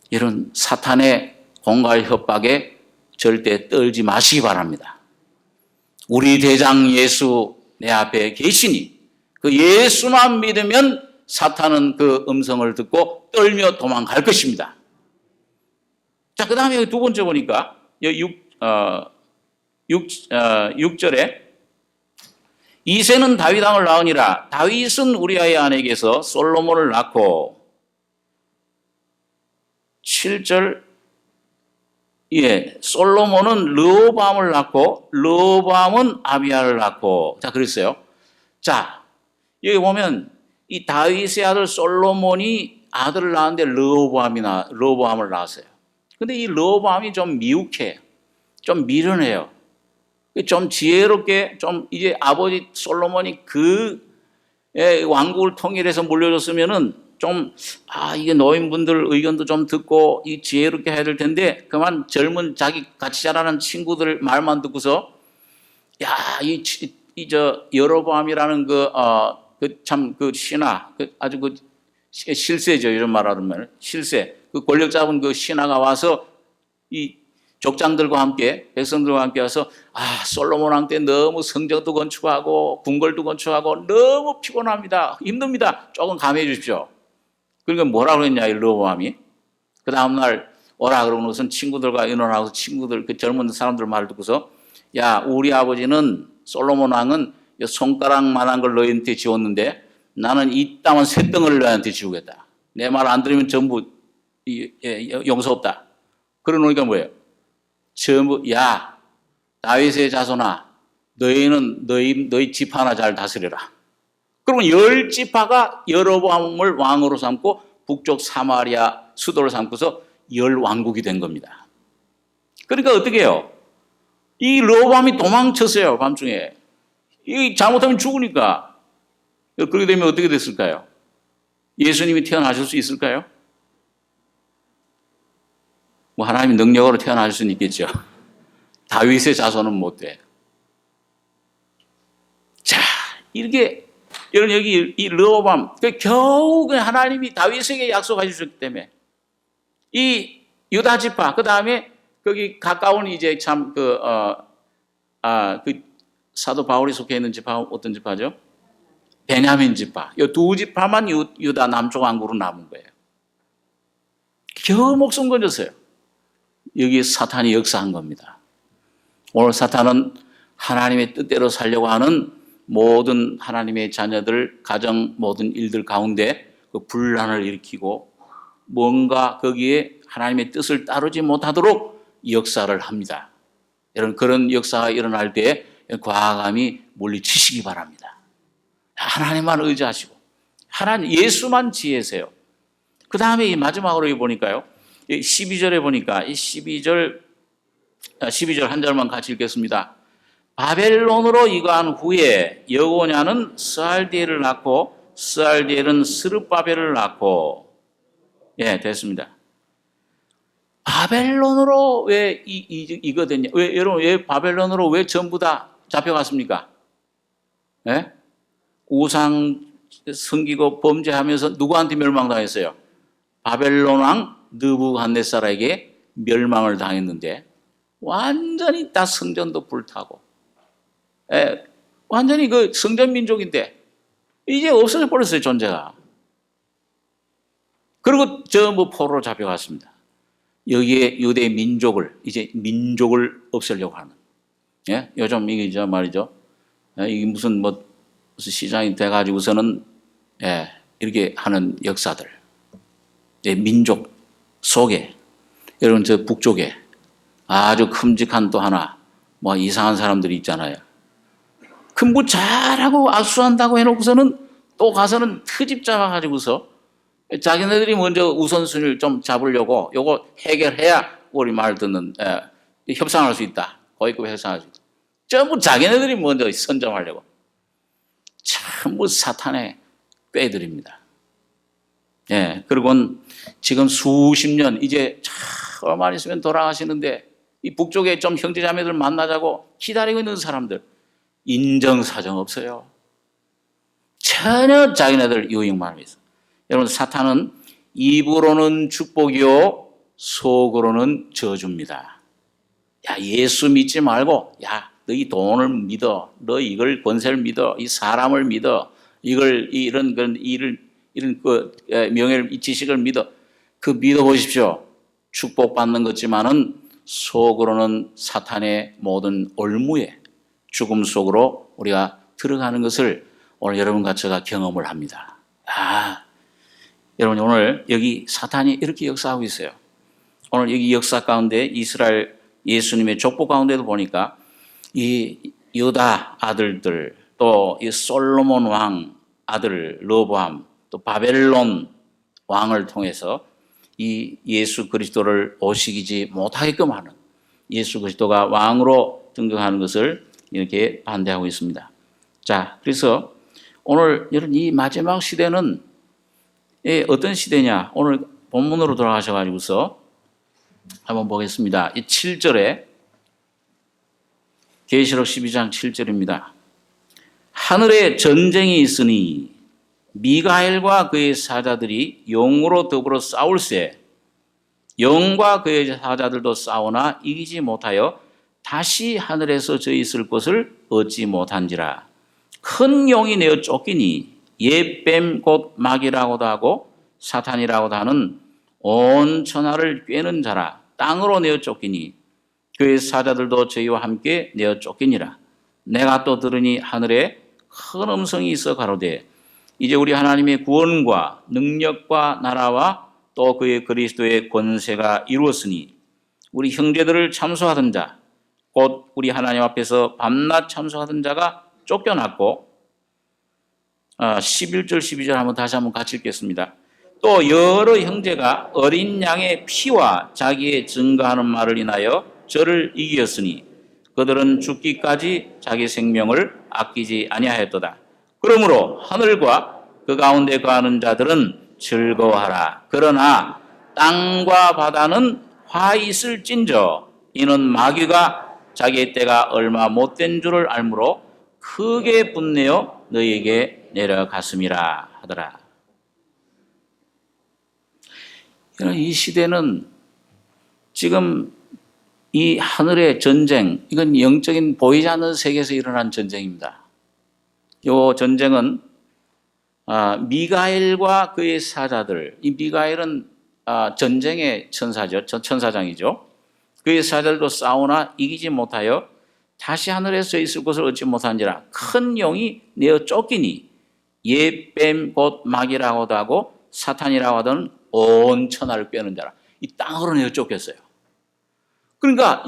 이런 사탄의 공갈 협박에 절대 떨지 마시기 바랍니다. 우리 대장 예수 내 앞에 계시니 그 예수만 믿으면 사탄은 그 음성을 듣고 떨며 도망갈 것입니다. 자, 그 다음에 두 번째 보니까 6절에 이새는 다윗 왕을 낳으니라. 다윗은 우리아의 아내에게서 솔로몬을 낳고 7절 솔로몬은 르호보암을 낳고 르호보암은 아비야를 낳고 자 그랬어요. 자 여기 보면 이 다윗의 아들 솔로몬이 아들을 낳았는데 르호보암을 낳았어요. 근데 이 르호보암이 좀 미혹해, 좀 미련해요. 좀 지혜롭게 좀 이제 아버지 솔로몬이 그 왕국을 통일해서 물려줬으면은 좀 이게 노인분들 의견도 좀 듣고 이 지혜롭게 해야 될 텐데 그만 젊은 자기 같이 자라는 친구들 말만 듣고서 여로보암이라는 그 신하 아주 그 실세죠. 이런 말하면 실세 그 권력 잡은 그 신하가 와서 이 족장들과 함께 백성들과 함께 와서 솔로몬 왕 때 너무 성전도 건축하고 궁궐도 건축하고 너무 피곤합니다. 힘듭니다. 조금 감해해 주십시오. 그러니까 뭐라고 했냐 이 르호보암이 그 다음날 오라 그러고 우선 친구들과 의논하고 그 젊은 사람들 말을 듣고서 우리 아버지는 솔로몬 왕은 손가락만한 걸 너희한테 지웠는데 나는 이 땅은 쇳덩어리를 너희한테 지우겠다. 내 말 안 들으면 전부 용서 없다. 그러니까 뭐예요? 전부 다윗의 자손아 너희 집 하나 잘 다스려라. 그러면 10지파가 여로보암을 왕으로 삼고 북쪽 사마리아 수도를 삼고서 10왕국이 된 겁니다. 그러니까 어떻게 해요? 이 르호보암이 도망쳤어요. 밤중에. 이 잘못하면 죽으니까. 그렇게 되면 어떻게 됐을까요? 예수님이 태어나실 수 있을까요? 하나님이 능력으로 태어날 수는 있겠죠. 다윗의 자손은 못 돼. 자, 이렇게 여러분 여기 이 르호보암 겨우 하나님이 다윗에게 약속해 주셨기 때문에 이 유다 지파 그 다음에 거기 가까운 이제 참 그 사도 바울이 속해 있는 지파 어떤 지파죠? 베냐민 지파. 이 두 지파만 유다 남쪽 왕국으로 남은 거예요. 겨우 목숨 건졌어요. 여기 사탄이 역사한 겁니다. 오늘 사탄은 하나님의 뜻대로 살려고 하는 모든 하나님의 자녀들, 가정 모든 일들 가운데 그 분란을 일으키고 뭔가 거기에 하나님의 뜻을 따르지 못하도록 역사를 합니다. 여러분 그런 역사가 일어날 때 과감히 물리치시기 바랍니다. 하나님만 의지하시고 하나님 예수만 지혜세요. 그 다음에 이 마지막으로 보니까요. 12절에 보니까 이 12절 한 절만 같이 읽겠습니다. 바벨론으로 이거한 후에 여고냐는 스알디엘을 낳고 스알디엘은 스룹바벨을 낳고 됐습니다. 바벨론으로 왜 이거 됐냐? 여러분 왜 바벨론으로 왜 전부 다 잡혀갔습니까? 우상 섬기고 범죄하면서 누구한테 멸망당했어요? 바벨론 왕 느부갓네살에게 멸망을 당했는데 완전히 다 성전도 불타고 완전히 그 성전 민족인데 이제 없어져 버렸어요, 존재가. 그리고 포로로 잡혀갔습니다. 여기에 유대 민족을 이제 민족을 없애려고 하는 요즘 이게 말이죠. 이게 무슨 시장이 돼가지고서는 이렇게 하는 역사들 민족 속에 여러분 저 북쪽에 아주 큼직한 또 하나 이상한 사람들이 있잖아요. 그 잘하고 악수한다고 해놓고서는 또 가서는 트집 잡아가지고서 자기네들이 먼저 우선순위를 좀 잡으려고 요거 해결해야 우리 말 듣는 협상할 수 있다. 고위급 협상할 수 있다. 전부 자기네들이 먼저 선점하려고. 전부 사탄의 꾀들입니다. 그리고 지금 수십 년 이제 얼마 있으면 돌아가시는데 이 북쪽에 좀 형제자매들 만나자고 기다리고 있는 사람들 인정사정 없어요. 전혀 자기네들 유익만 있어. 여러분 사탄은 입으로는 축복이요 속으로는 저주입니다. 야 예수 믿지 말고 너희 돈을 믿어, 너 이걸 권세를 믿어, 이 사람을 믿어, 이런 명예를 이 지식을 믿어. 그 믿어 보십시오. 축복받는 것지만은 속으로는 사탄의 모든 올무에 죽음 속으로 우리가 들어가는 것을 오늘 여러분과 제가 경험을 합니다. 여러분 오늘 여기 사탄이 이렇게 역사하고 있어요. 오늘 여기 역사 가운데 이스라엘 예수님의 족보 가운데도 보니까 이 유다 아들들 또 이 솔로몬 왕 아들 르호보암 또 바벨론 왕을 통해서 이 예수 그리스도를 오시기지 못하게끔 하는 예수 그리스도가 왕으로 등극하는 것을 이렇게 반대하고 있습니다. 자, 그래서 오늘 여러분 이 마지막 시대는 어떤 시대냐? 오늘 본문으로 돌아가셔가지고서 한번 보겠습니다. 이 7절에 계시록 12장 7절입니다. 하늘에 전쟁이 있으니 미가엘과 그의 사자들이 영으로 더불어 싸울세 영과 그의 사자들도 싸우나 이기지 못하여 다시 하늘에서 저 있을 곳을 얻지 못한지라. 큰 용이 내어 쫓기니 옛뱀 곧 마귀라고도 하고 사탄이라고도 하는 온 천하를 꿰는 자라. 땅으로 내어 쫓기니 그의 사자들도 저희와 함께 내어 쫓기니라. 내가 또 들으니 하늘에 큰 음성이 있어 가로되 이제 우리 하나님의 구원과 능력과 나라와 또 그의 그리스도의 권세가 이루었으니 우리 형제들을 참소하던 자 곧 우리 하나님 앞에서 밤낮 참소하던 자가 쫓겨났고 11절 12절 한번 다시 한번 같이 읽겠습니다. 또 여러 형제가 어린 양의 피와 자기의 증거하는 말을 인하여 저를 이기었으니 그들은 죽기까지 자기 생명을 아끼지 아니하였도다. 그러므로 하늘과 그 가운데 거하는 자들은 즐거워하라. 그러나 땅과 바다는 화 있을진저 이는 마귀가 자기의 때가 얼마 못된 줄을 알므로 크게 분내어 너희에게 내려갔음이라 하더라. 이 시대는 지금 이 하늘의 전쟁, 이건 영적인 보이지 않는 세계에서 일어난 전쟁입니다. 이 전쟁은 미가엘과 그의 사자들, 이 미가엘은 전쟁의 천사죠. 천사장이죠. 그의 사자들도 싸우나 이기지 못하여 다시 하늘에서 있을 곳을 얻지 못한지라 큰 용이 내어 쫓기니 예뱀 곧 마귀라고도 하고 사탄이라고 하던 온 천하를 꿰는 자라. 이 땅으로 내어 쫓겼어요. 그러니까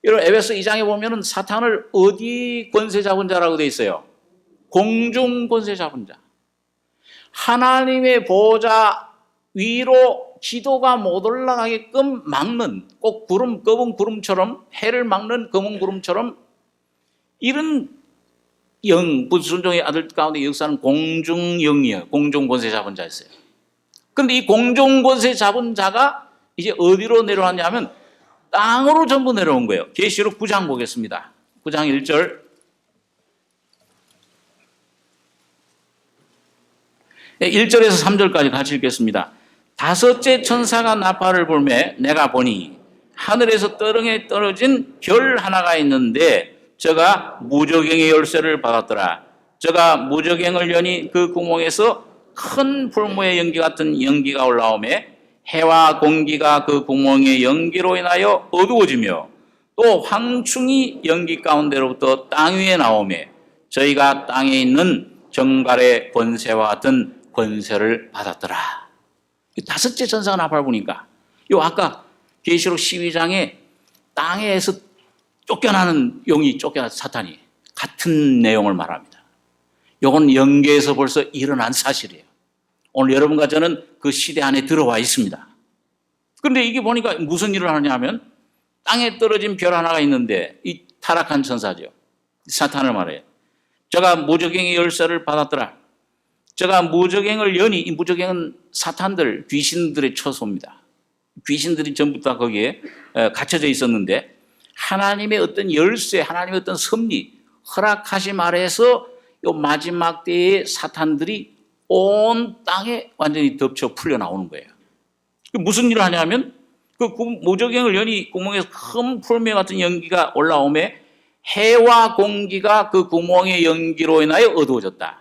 이런 에베소 2장에 보면은 사탄을 어디 권세 잡은 자라고 되어 있어요? 공중 권세 잡은 자. 하나님의 보좌 위로 기도가 못 올라가게끔 막는, 꼭 구름, 검은 구름처럼, 해를 막는 검은 구름처럼 이런 불순종의 아들 가운데 역사는 공중영이에요. 공중 권세 잡은 자였어요. 그런데 이 공중 권세 잡은 자가 이제 어디로 내려왔냐면 땅으로 전부 내려온 거예요. 계시록 9장 보겠습니다. 9장 1절. 1절에서 3절까지 같이 읽겠습니다. 다섯째 천사가 나팔을 불매 내가 보니 하늘에서 떠릉에 떨어진 별 하나가 있는데 저가 무저갱의 열쇠를 받았더라. 저가 무저갱을 여니 그 구멍에서 큰 풀무의 연기 같은 연기가 올라오매 해와 공기가 그 구멍의 연기로 인하여 어두워지며 또 황충이 연기 가운데로부터 땅 위에 나오매 저희가 땅에 있는 정갈의 권세와 같은 권세를 받았더라. 다섯째 천사가 나팔 부니까 아까 계시록 12장에 땅에서 쫓겨나는 용이 쫓겨나서 사탄이 같은 내용을 말합니다. 이건 영계에서 벌써 일어난 사실이에요. 오늘 여러분과 저는 그 시대 안에 들어와 있습니다. 그런데 이게 보니까 무슨 일을 하느냐 하면 땅에 떨어진 별 하나가 있는데 이 타락한 천사죠. 사탄을 말해요. 저가 무저갱의 열쇠를 받았더라. 저가 무저갱을 여니 이 무저갱은 사탄들, 귀신들의 처소입니다. 귀신들이 전부 다 거기에 갇혀져 있었는데 하나님의 어떤 열쇠, 하나님의 어떤 섭리, 허락하심 아래에서 이 마지막 때에 사탄들이 온 땅에 완전히 덮쳐 풀려 나오는 거예요. 무슨 일을 하냐면 그 무저갱을 여니 구멍에서 큰 풀매 같은 연기가 올라오매 해와 공기가 그 구멍의 연기로 인하여 어두워졌다.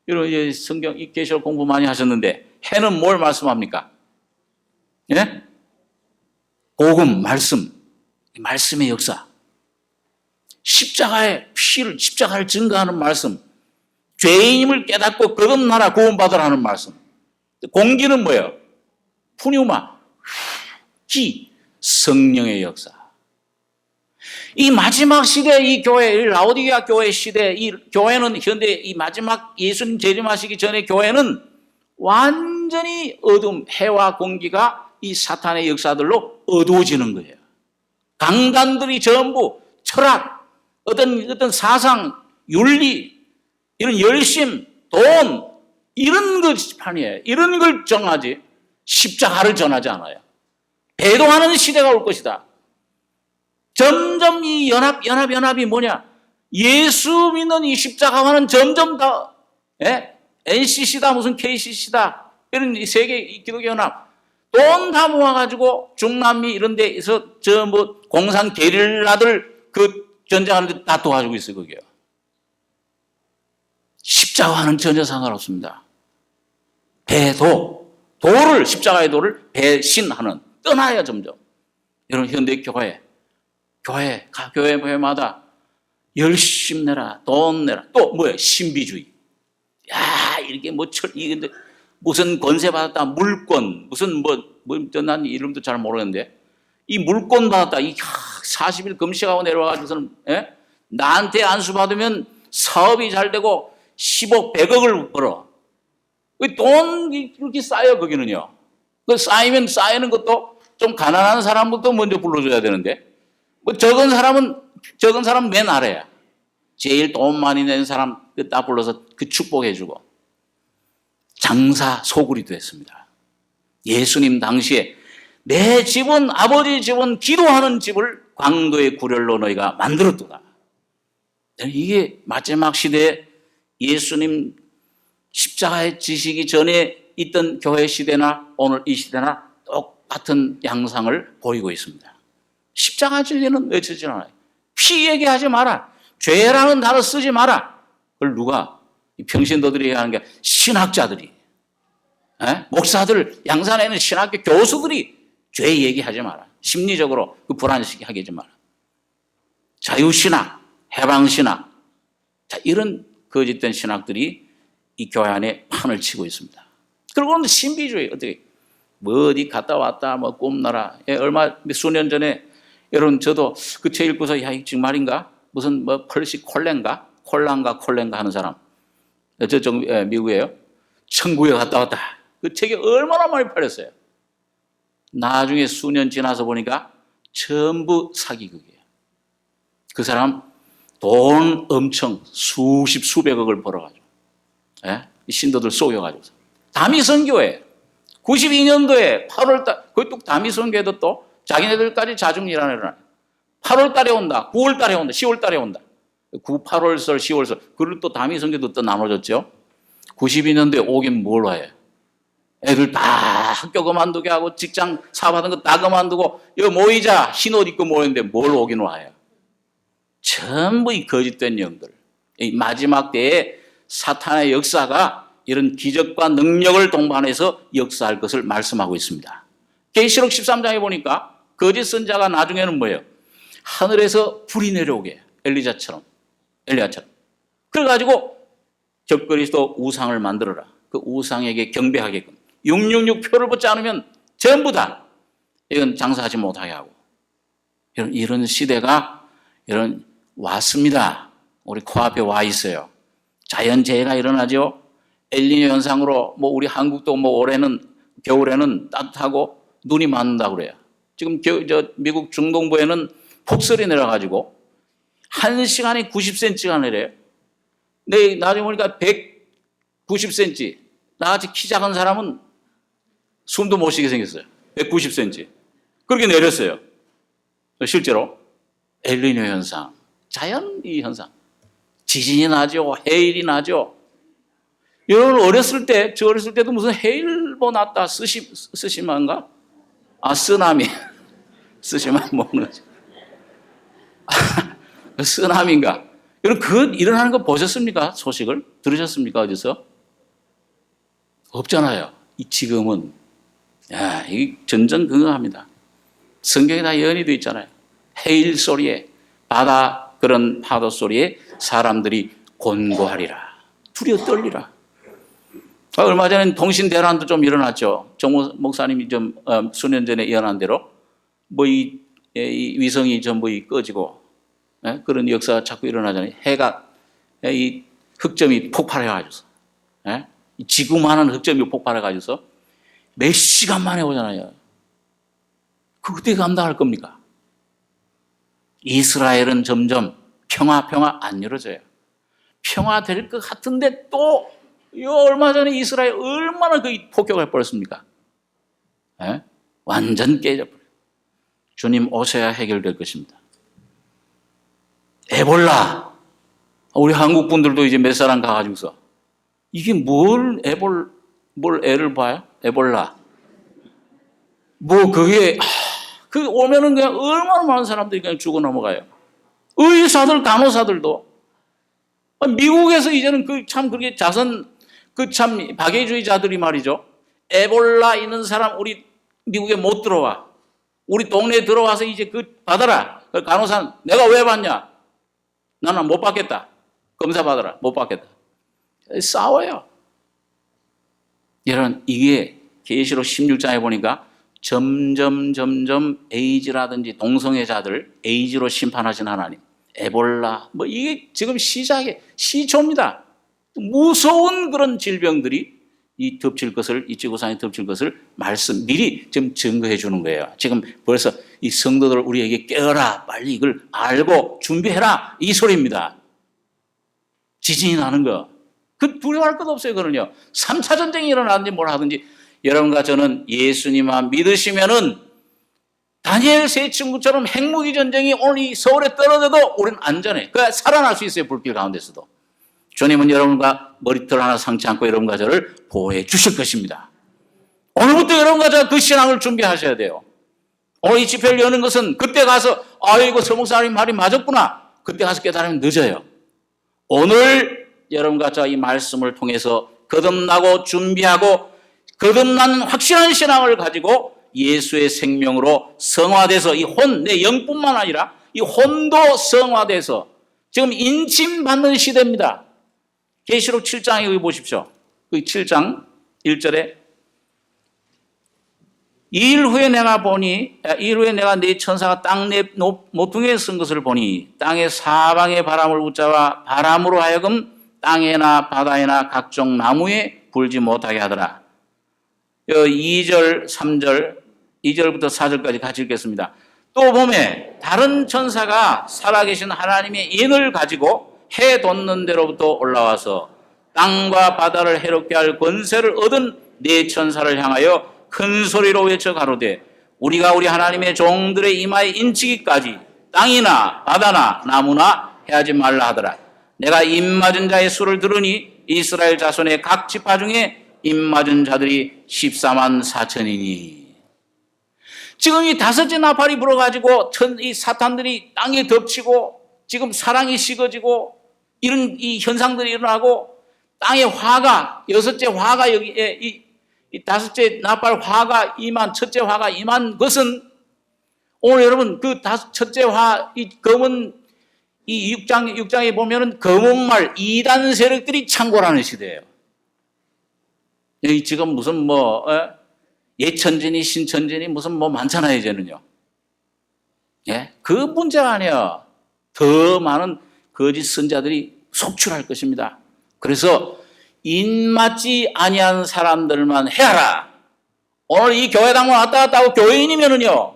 여러분 이제 성경 계시록 공부 많이 하셨는데 해는 뭘 말씀합니까? 예? 복음, 말씀의 역사. 십자가의 피를, 십자가를 증거하는 말씀. 죄인임을 깨닫고 거듭나라 구원받으라는 말씀. 공기는 뭐예요? 푸뉴마, 기, 성령의 역사. 이 마지막 시대 이 교회, 이 라오디게아 교회 시대, 이 교회는 현대 이 마지막 예수님 재림하시기 전에 교회는 완전히 어둠, 해와 공기가 이 사탄의 역사들로 어두워지는 거예요. 강단들이 전부 철학, 어떤 사상, 윤리, 이런 열심, 돈, 이런 것판이에요. 이런 걸 정하지 십자가를 전하지 않아요. 배도하는 시대가 올 것이다. 점점 이 연합이 뭐냐? 예수 믿는 이 십자가와는 점점 더, NCC다, 무슨 KCC다, 이런 세계 기독교 연합. 돈 다 모아가지고 중남미 이런 데에서 공산 게릴라들 그 전쟁하는데 다 도와주고 있어요, 거기요. 십자가와는 전혀 상관없습니다. 십자가의 도를 배신하는, 떠나야 점점. 이런 현대 교회마다 열심 내라, 돈 내라, 또 뭐예요? 신비주의. 야, 이게 이게 무슨 권세 받았다, 물권, 난 이름도 잘 모르겠는데, 이 물권 받았다, 40일 금식하고 내려와가지고서는, 나한테 안수 받으면 사업이 잘 되고 10억, 100억을 벌어. 돈이 이렇게 쌓여, 거기는요. 그 쌓이는 것도 좀 가난한 사람부터 먼저 불러줘야 되는데, 적은 사람은 맨 아래야. 제일 돈 많이 내는 사람 딱 불러서 그 축복해주고. 장사 소굴이 됐습니다. 예수님 당시에 내 집은, 아버지 집은 기도하는 집을 광도의 구렬로 너희가 만들었도다. 이게 마지막 시대에 예수님 십자가에 지시기 전에 있던 교회 시대나 오늘 이 시대나 똑같은 양상을 보이고 있습니다. 십자가 진리는 외치지 않아요. 피 얘기하지 마라. 죄라는 단어 쓰지 마라. 그걸 누가? 평신도들이 하는 게 신학자들이, 목사들, 양산에 있는 신학교 교수들이 죄 얘기하지 마라. 심리적으로 그 불안시게 하지 마라. 자유신학, 해방신학, 자, 이런 거짓된 신학들이 이 교회 안에 판을 치고 있습니다. 그리고 신비주의, 어떻게, 뭐 어디 갔다 왔다, 뭐 꿈나라. 얼마, 수년 전에, 여러분, 저도 그 책 읽고서, 야, 이거 정말인가? 무슨 뭐 펄시 콜렌가 하는 사람. 저쪽 미국이에요. 천국에 갔다 왔다. 그 책이 얼마나 많이 팔렸어요. 나중에 수년 지나서 보니까 전부 사기극이에요. 그 사람 돈 엄청 수십 수백억을 벌어가지고, 신도들 속여가지고. 다미선교회 92년도에 8월달, 거기 또 다미선교회도 또 자기네들까지 자중일하는 일어나요. 8월달에 온다, 9월달에 온다, 10월달에 온다. 8월설, 10월설. 그리고 또 다미선교도 또 나눠졌죠. 92년도에 오긴 뭘 와요? 애들 다 학교 그만두게 하고 직장 사업하던 거 다 그만두고 여기 모이자, 흰옷 입고 모이는데 뭘 오긴 와요? 전부 이 거짓된 영들. 이 마지막 때에 사탄의 역사가 이런 기적과 능력을 동반해서 역사할 것을 말씀하고 있습니다. 계시록 13장에 보니까 거짓 선자가 나중에는 뭐예요? 하늘에서 불이 내려오게, 엘리야처럼. 그래가지고 적그리스도 우상을 만들어라. 그 우상에게 경배하게끔. 666 표를 붙지 않으면 전부 다 이건 장사하지 못하게 하고. 이런 시대가 왔습니다. 우리 코앞에 와 있어요. 자연재해가 일어나죠. 엘니뇨 현상으로 뭐 우리 한국도 뭐 올해는 겨울에는 따뜻하고 눈이 맞는다고 그래요. 지금 미국 중동부에는 폭설이 내려가지고 1시간에 90cm가 내려요. 근데 나중에 보니까 190cm. 나같이 키 작은 사람은 숨도 못 쉬게 생겼어요. 190cm. 그렇게 내렸어요. 실제로 엘니뇨 현상, 자연 이 현상. 지진이 나죠. 해일이 나죠. 여러분 저 어렸을 때도 무슨 해일보 났다. 쓰시마인가? 쓰나미. 쓰시마 먹는 거죠. 쓰나미인가? 여러분 일어나는 거 보셨습니까? 소식을? 들으셨습니까? 어디서? 없잖아요. 지금은. 이 전전긍긍합니다. 성경에 다 예언이 되어 있잖아요. 해일 소리에, 바다 그런 파도 소리에 사람들이 곤고하리라. 두려워 떨리라. 얼마 전에 동신대란도 좀 일어났죠. 정 목사님이 좀 수년 전에 예언한 대로 뭐 이 위성이 전부 꺼지고 그런 역사가 자꾸 일어나잖아요. 해가 이 흑점이 폭발해가지고서 지구만한 흑점이 폭발해가지고서 몇 시간 만에 오잖아요. 그때 감당할 겁니까? 이스라엘은 점점 평화 안 이루어져요. 평화 될 것 같은데 또 얼마 전에 이스라엘 얼마나 폭격을 해버렸습니까? 완전 깨져버려요. 주님 오셔야 해결될 것입니다. 에볼라. 우리 한국 분들도 이제 몇 사람 가가지고서 이게 뭘 애를 봐요? 에볼라. 뭐 그게 오면은 그냥 얼마나 많은 사람들이 그냥 죽어 넘어가요. 의사들, 간호사들도 미국에서 이제는 참 그게 참 박애주의자들이 말이죠. 에볼라 있는 사람 우리 미국에 못 들어와. 우리 동네에 들어와서 이제 받아라. 간호사 내가 왜 받냐? 나는 못 받겠다. 검사 받아라. 못 받겠다. 싸워요. 여러분 이게 계시록 16장에 보니까 점점 에이즈라든지 동성애자들 에이즈로 심판하신 하나님, 에볼라 뭐 이게 지금 시초입니다. 무서운 그런 질병들이 이 지구상에 덮칠 것을 미리 좀 증거해 주는 거예요. 지금 벌써 이 성도들 우리에게 깨어라, 빨리 이걸 알고 준비해라 이 소리입니다. 지진이 나는 거, 두려워할 것 없어요. 그러냐 3차 전쟁이 일어나든지 뭘 하든지 여러분과 저는 예수님만 믿으시면은 다니엘 세 친구처럼 핵무기 전쟁이 오늘 이 서울에 떨어져도 우리는 안전해. 살아날 수 있어요. 불길 가운데서도. 주님은 여러분과 머리털 하나 상치 않고 여러분과 저를 보호해 주실 것입니다. 오늘부터 여러분과 저 그 신앙을 준비하셔야 돼요. 오늘 이 집회를 여는 것은 그때 가서 아이고 서목사님 말이 맞았구나. 그때 가서 깨달으면 늦어요. 오늘 여러분과 저 이 말씀을 통해서 거듭나고 준비하고 거듭난 확실한 신앙을 가지고 예수의 생명으로 성화돼서 이 내 영뿐만 아니라 이 혼도 성화돼서 지금 인침받는 시대입니다. 계시록 7장에 여기 보십시오. 그 7장 1절에 이일 후에 내가 네 천사가 땅 내 모퉁이에 쓴 것을 보니 땅의 사방의 바람을 웃자와 바람으로 하여금 땅에나 바다에나 각종 나무에 불지 못하게 하더라. 2절, 3절, 2절부터 4절까지 같이 읽겠습니다. 또 보면 다른 천사가 살아계신 하나님의 인을 가지고 해 돋는 데로부터 올라와서 땅과 바다를 해롭게 할 권세를 얻은 네 천사를 향하여 큰 소리로 외쳐 가로되 우리가 우리 하나님의 종들의 이마에 인치기까지 땅이나 바다나 나무나 해하지 말라 하더라. 내가 입맞은 자의 수를 들으니 이스라엘 자손의 각 지파 중에 입맞은 자들이 14만 4천이니. 지금 이 다섯째 나팔이 불어가지고 이 사탄들이 땅에 덮치고 지금 사랑이 식어지고 이런 이 현상들이 일어나고 땅의 화가 여섯째 화가 여기에 이 다섯째 나팔 화가 임한 첫째 화가 임한 것은 오늘 여러분 그 첫째 화 이 검은 이 6장에 보면은 검은 말 이단 세력들이 창궐하는 시대예요. 여기 지금 무슨 예천진이 신천진이 무슨 많잖아요, 이제는요. 예? 그 문제가 아니에요. 더 많은 거짓 선자들이 속출할 것입니다. 그래서 인맞지 아니한 사람들만 해하라. 오늘 이 교회당만 왔다 갔다 하고 교회인이면은요,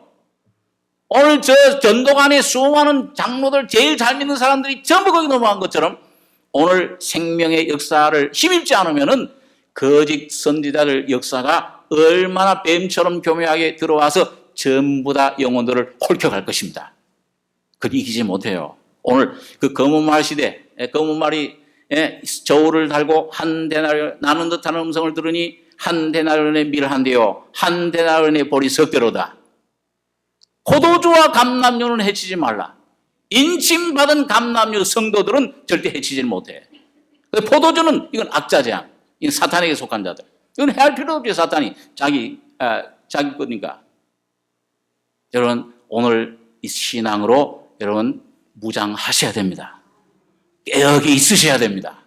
오늘 저 전도관에 수많은 장로들 제일 잘 믿는 사람들이 전부 거기 넘어간 것처럼 오늘 생명의 역사를 힘입지 않으면은 거짓 선지자들 역사가 얼마나 뱀처럼 교묘하게 들어와서 전부 다 영혼들을 홀켜갈 것입니다. 그걸 이기지 못해요. 오늘 그 검은 말 시대, 검은 말이 저울을 달고 한 데나리온 나눈 듯한 음성을 들으니 한 데나리온의 밀 한 대요, 한 데나리온의 보리 석 대로다. 포도주와 감람류는 해치지 말라. 인침받은 감람류 성도들은 절대 해치지 못해. 포도주는 이건 악자재앙, 이건 사탄에게 속한 자들. 이건 해할 필요 없지. 사탄이 자기 거니까. 여러분 오늘 이 신앙으로 여러분 무장하셔야 됩니다. 깨어게 있으셔야 됩니다.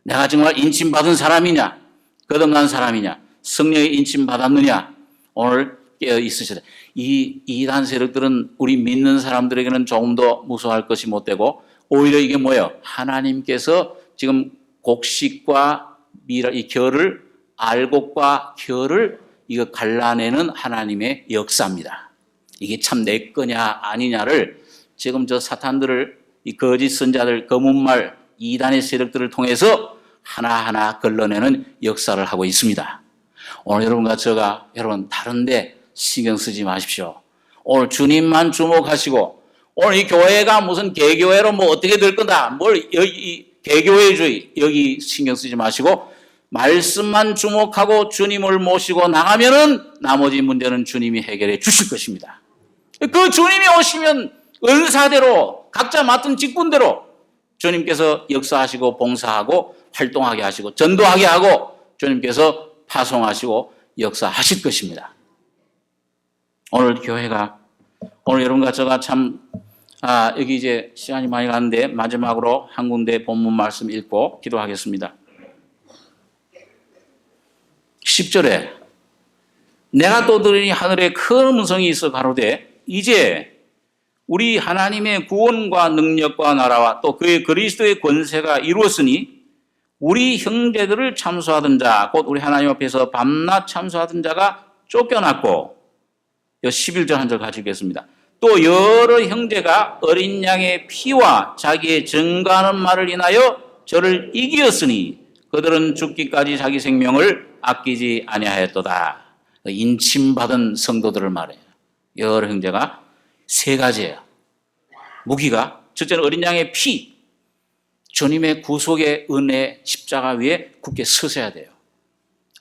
내가 정말 인침받은 사람이냐, 거듭난 사람이냐, 성령의 인침받았느냐, 오늘 깨어 있으셔야 돼. 이 이단 세력들은 우리 믿는 사람들에게는 조금 더 무서워할 것이 못 되고 오히려 이게 뭐예요? 하나님께서 지금 곡식과 이 결을 알곡과 결을 이거 갈라내는 하나님의 역사입니다. 이게 참 내 거냐 아니냐를 지금 저 사탄들을 이 거짓 선자들 검은 말 이단의 세력들을 통해서 하나하나 걸러내는 역사를 하고 있습니다. 오늘 여러분과 제가 여러분 다른데 신경 쓰지 마십시오. 오늘 주님만 주목하시고 오늘 이 교회가 무슨 개교회로 어떻게 될 거다 여기 개교회주의 여기 신경 쓰지 마시고 말씀만 주목하고 주님을 모시고 나가면은 나머지 문제는 주님이 해결해 주실 것입니다. 그 주님이 오시면 은사대로 각자 맡은 직분대로 주님께서 역사하시고 봉사하고 활동하게 하시고 전도하게 하고 주님께서 파송하시고 역사하실 것입니다. 오늘 교회가 오늘 여러분과 제가 참 여기 이제 시간이 많이 가는데 마지막으로 한 군데 본문 말씀 읽고 기도하겠습니다. 10절에 내가 또 들으니 하늘에 큰 음성이 있어 가로되 이제 우리 하나님의 구원과 능력과 나라와 또 그의 그리스도의 권세가 이루었으니 우리 형제들을 참소하던 자 곧 우리 하나님 앞에서 밤낮 참소하던 자가 쫓겨났고 11절 한 절 같이 읽겠습니다. 또 여러 형제가 어린 양의 피와 자기의 증거하는 말을 인하여 저를 이기었으니 그들은 죽기까지 자기 생명을 아끼지 아니하였도다. 인침받은 성도들을 말해요. 여러 형제가 세 가지예요. 무기가 첫째는 어린 양의 피, 주님의 구속의 은혜 십자가 위에 굳게 서셔야 돼요.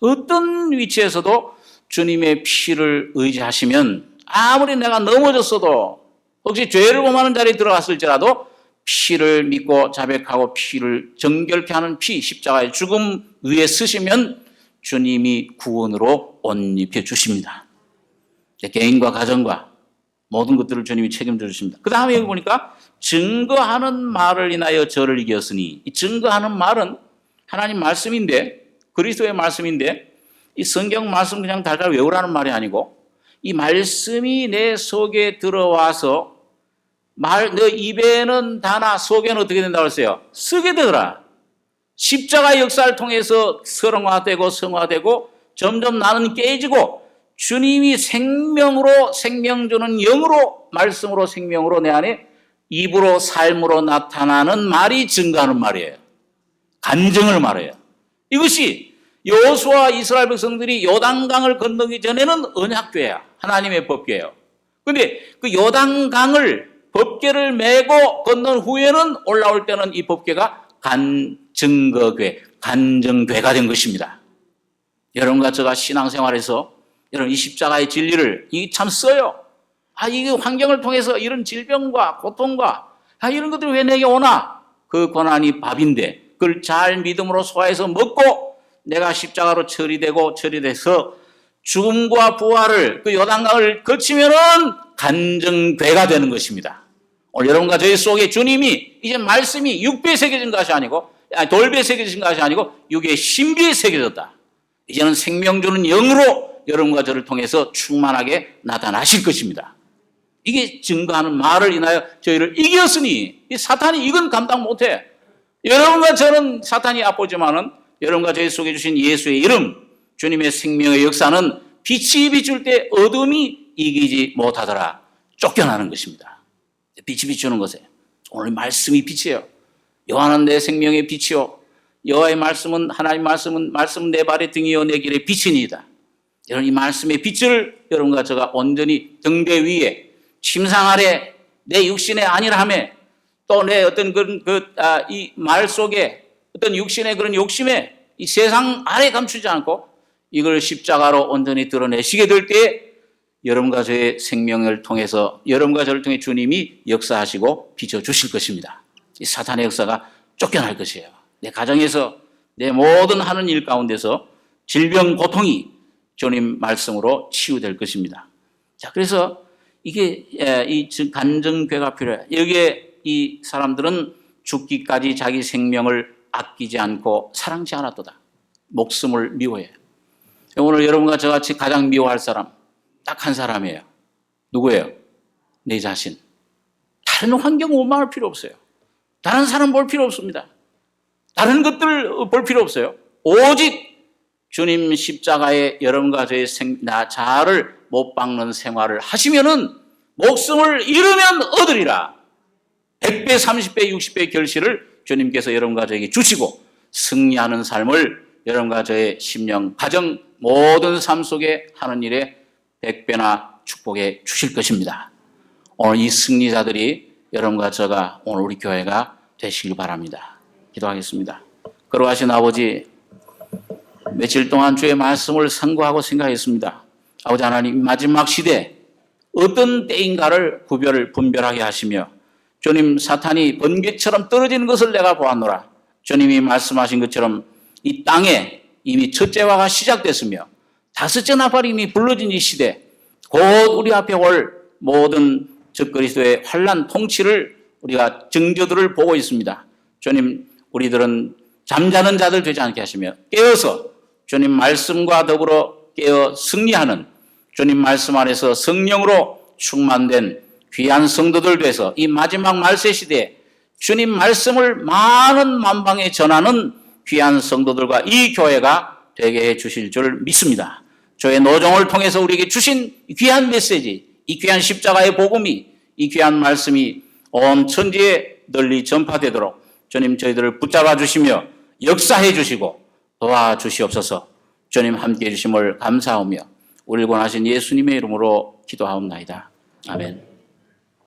어떤 위치에서도 주님의 피를 의지하시면 아무리 내가 넘어졌어도 혹시 죄를 범하는 자리에 들어갔을지라도 피를 믿고 자백하고 피를 정결케 하는 피, 십자가의 죽음 위에 서시면 주님이 구원으로 옷 입혀 주십니다. 개인과 가정과 모든 것들을 주님이 책임져 주십니다. 그 다음에 여기 보니까 증거하는 말을 인하여 저를 이겼으니, 이 증거하는 말은 하나님 말씀인데, 그리스도의 말씀인데, 이 성경 말씀 그냥 달달 외우라는 말이 아니고 이 말씀이 내 속에 들어와서 너 입에는 다나 속에는 어떻게 된다고 했어요? 쓰게 되더라. 십자가의 역사를 통해서 성화되고 성화되고 점점 나는 깨지고 주님이 생명으로 생명 주는 영으로 말씀으로 생명으로 내 안에 입으로 삶으로 나타나는 말이 증거하는 말이에요. 간증을 말해요. 이것이 여호수아 이스라엘 백성들이 요단강을 건너기 전에는 언약궤야. 하나님의 법궤예요. 그런데 그 요단강을 법궤를 메고 건넌 후에는 올라올 때는 이 법궤가 증거궤, 간증궤가 된 것입니다. 여러분과 제가 신앙생활에서 여러분 이 십자가의 진리를 이게 참 써요. 이게 환경을 통해서 이런 질병과 고통과 이런 것들이 왜 내게 오나? 그 고난이 밥인데 그걸 잘 믿음으로 소화해서 먹고 내가 십자가로 처리돼서 죽음과 부활을 그 요단강을 거치면은 간증궤가 되는 것입니다. 오늘 여러분과 저희 속에 주님이 이제 말씀이 육배에 새겨진 것이 아니고 돌배에 새겨진 것이 아니고 육의 신비에 새겨졌다. 이제는 생명 주는 영으로 여러분과 저를 통해서 충만하게 나타나실 것입니다. 이게 증거하는 말을 인하여 저희를 이겼으니 이 사탄이 이건 감당 못해. 여러분과 저는 사탄이 아프지만은 여러분과 저희 속에 주신 예수의 이름, 주님의 생명의 역사는 빛이 비출 때 어둠이 이기지 못하더라. 쫓겨나는 것입니다. 빛이 비추는 것에 오늘 말씀이 빛이에요. 여호와는 내 생명의 빛이요 여호와의 말씀은 하나님 말씀은 내 발의 등이요 내 길의 빛이니이다. 여러분 이 말씀의 빛을 여러분과 제가 온전히 등대 위에 침상 아래 내 육신의 안일함에 또 내 어떤 이 말 속에 어떤 육신의 그런 욕심에 이 세상 아래 감추지 않고 이걸 십자가로 온전히 드러내시게 될 때 여러분과 저의 생명을 통해서 여러분과 저를 통해 주님이 역사하시고 비춰주실 것입니다. 이 사탄의 역사가 쫓겨날 것이에요. 내 가정에서 내 모든 하는 일 가운데서 질병, 고통이 주님 말씀으로 치유될 것입니다. 자, 그래서 이게 이 간증궤가 필요해요. 여기에 이 사람들은 죽기까지 자기 생명을 아끼지 않고 사랑치 않았도다. 목숨을 미워해요. 오늘 여러분과 저같이 가장 미워할 사람 딱 한 사람이에요. 누구예요? 내 자신. 다른 환경 원망할 필요 없어요. 다른 사람 볼 필요 없습니다. 다른 것들 볼 필요 없어요. 오직 주님 십자가에 여러분과 저의 자아를 못 박는 생활을 하시면은 목숨을 잃으면 얻으리라. 100배, 30배, 60배의 결실을 주님께서 여러분과 저에게 주시고 승리하는 삶을 여러분과 저의 심령, 가정, 모든 삶 속에 하는 일에 100배나 축복해 주실 것입니다. 오늘 이 승리자들이 여러분과 저가 오늘 우리 교회가 되시길 바랍니다. 기도하겠습니다. 거룩하신 아버지, 며칠 동안 주의 말씀을 상고하고 생각했습니다. 아버지 하나님, 마지막 시대 어떤 때인가를 분별하게 하시며 주님 사탄이 번개처럼 떨어지는 것을 내가 보았노라. 주님이 말씀하신 것처럼 이 땅에 이미 첫째화가 시작됐으며 다섯째 나팔이 이미 불러진 이 시대, 곧 우리 앞에 올 모든 적그리스도의 환난 통치를 우리가 증거들을 보고 있습니다. 주님, 우리들은 잠자는 자들 되지 않게 하시며 깨어서 주님 말씀과 더불어 깨어 승리하는 주님 말씀 안에서 성령으로 충만된 귀한 성도들 돼서 이 마지막 말세 시대에 주님 말씀을 많은 만방에 전하는 귀한 성도들과 이 교회가 되게 해 주실 줄 믿습니다. 저의 노종을 통해서 우리에게 주신 귀한 메시지, 이 귀한 십자가의 복음이, 이 귀한 말씀이 온 천지에 널리 전파되도록 주님 저희들을 붙잡아 주시며 역사해 주시고 도와주시옵소서. 주님 함께해 주심을 감사하며 우리를 권하신 예수님의 이름으로 기도하옵나이다. 아멘.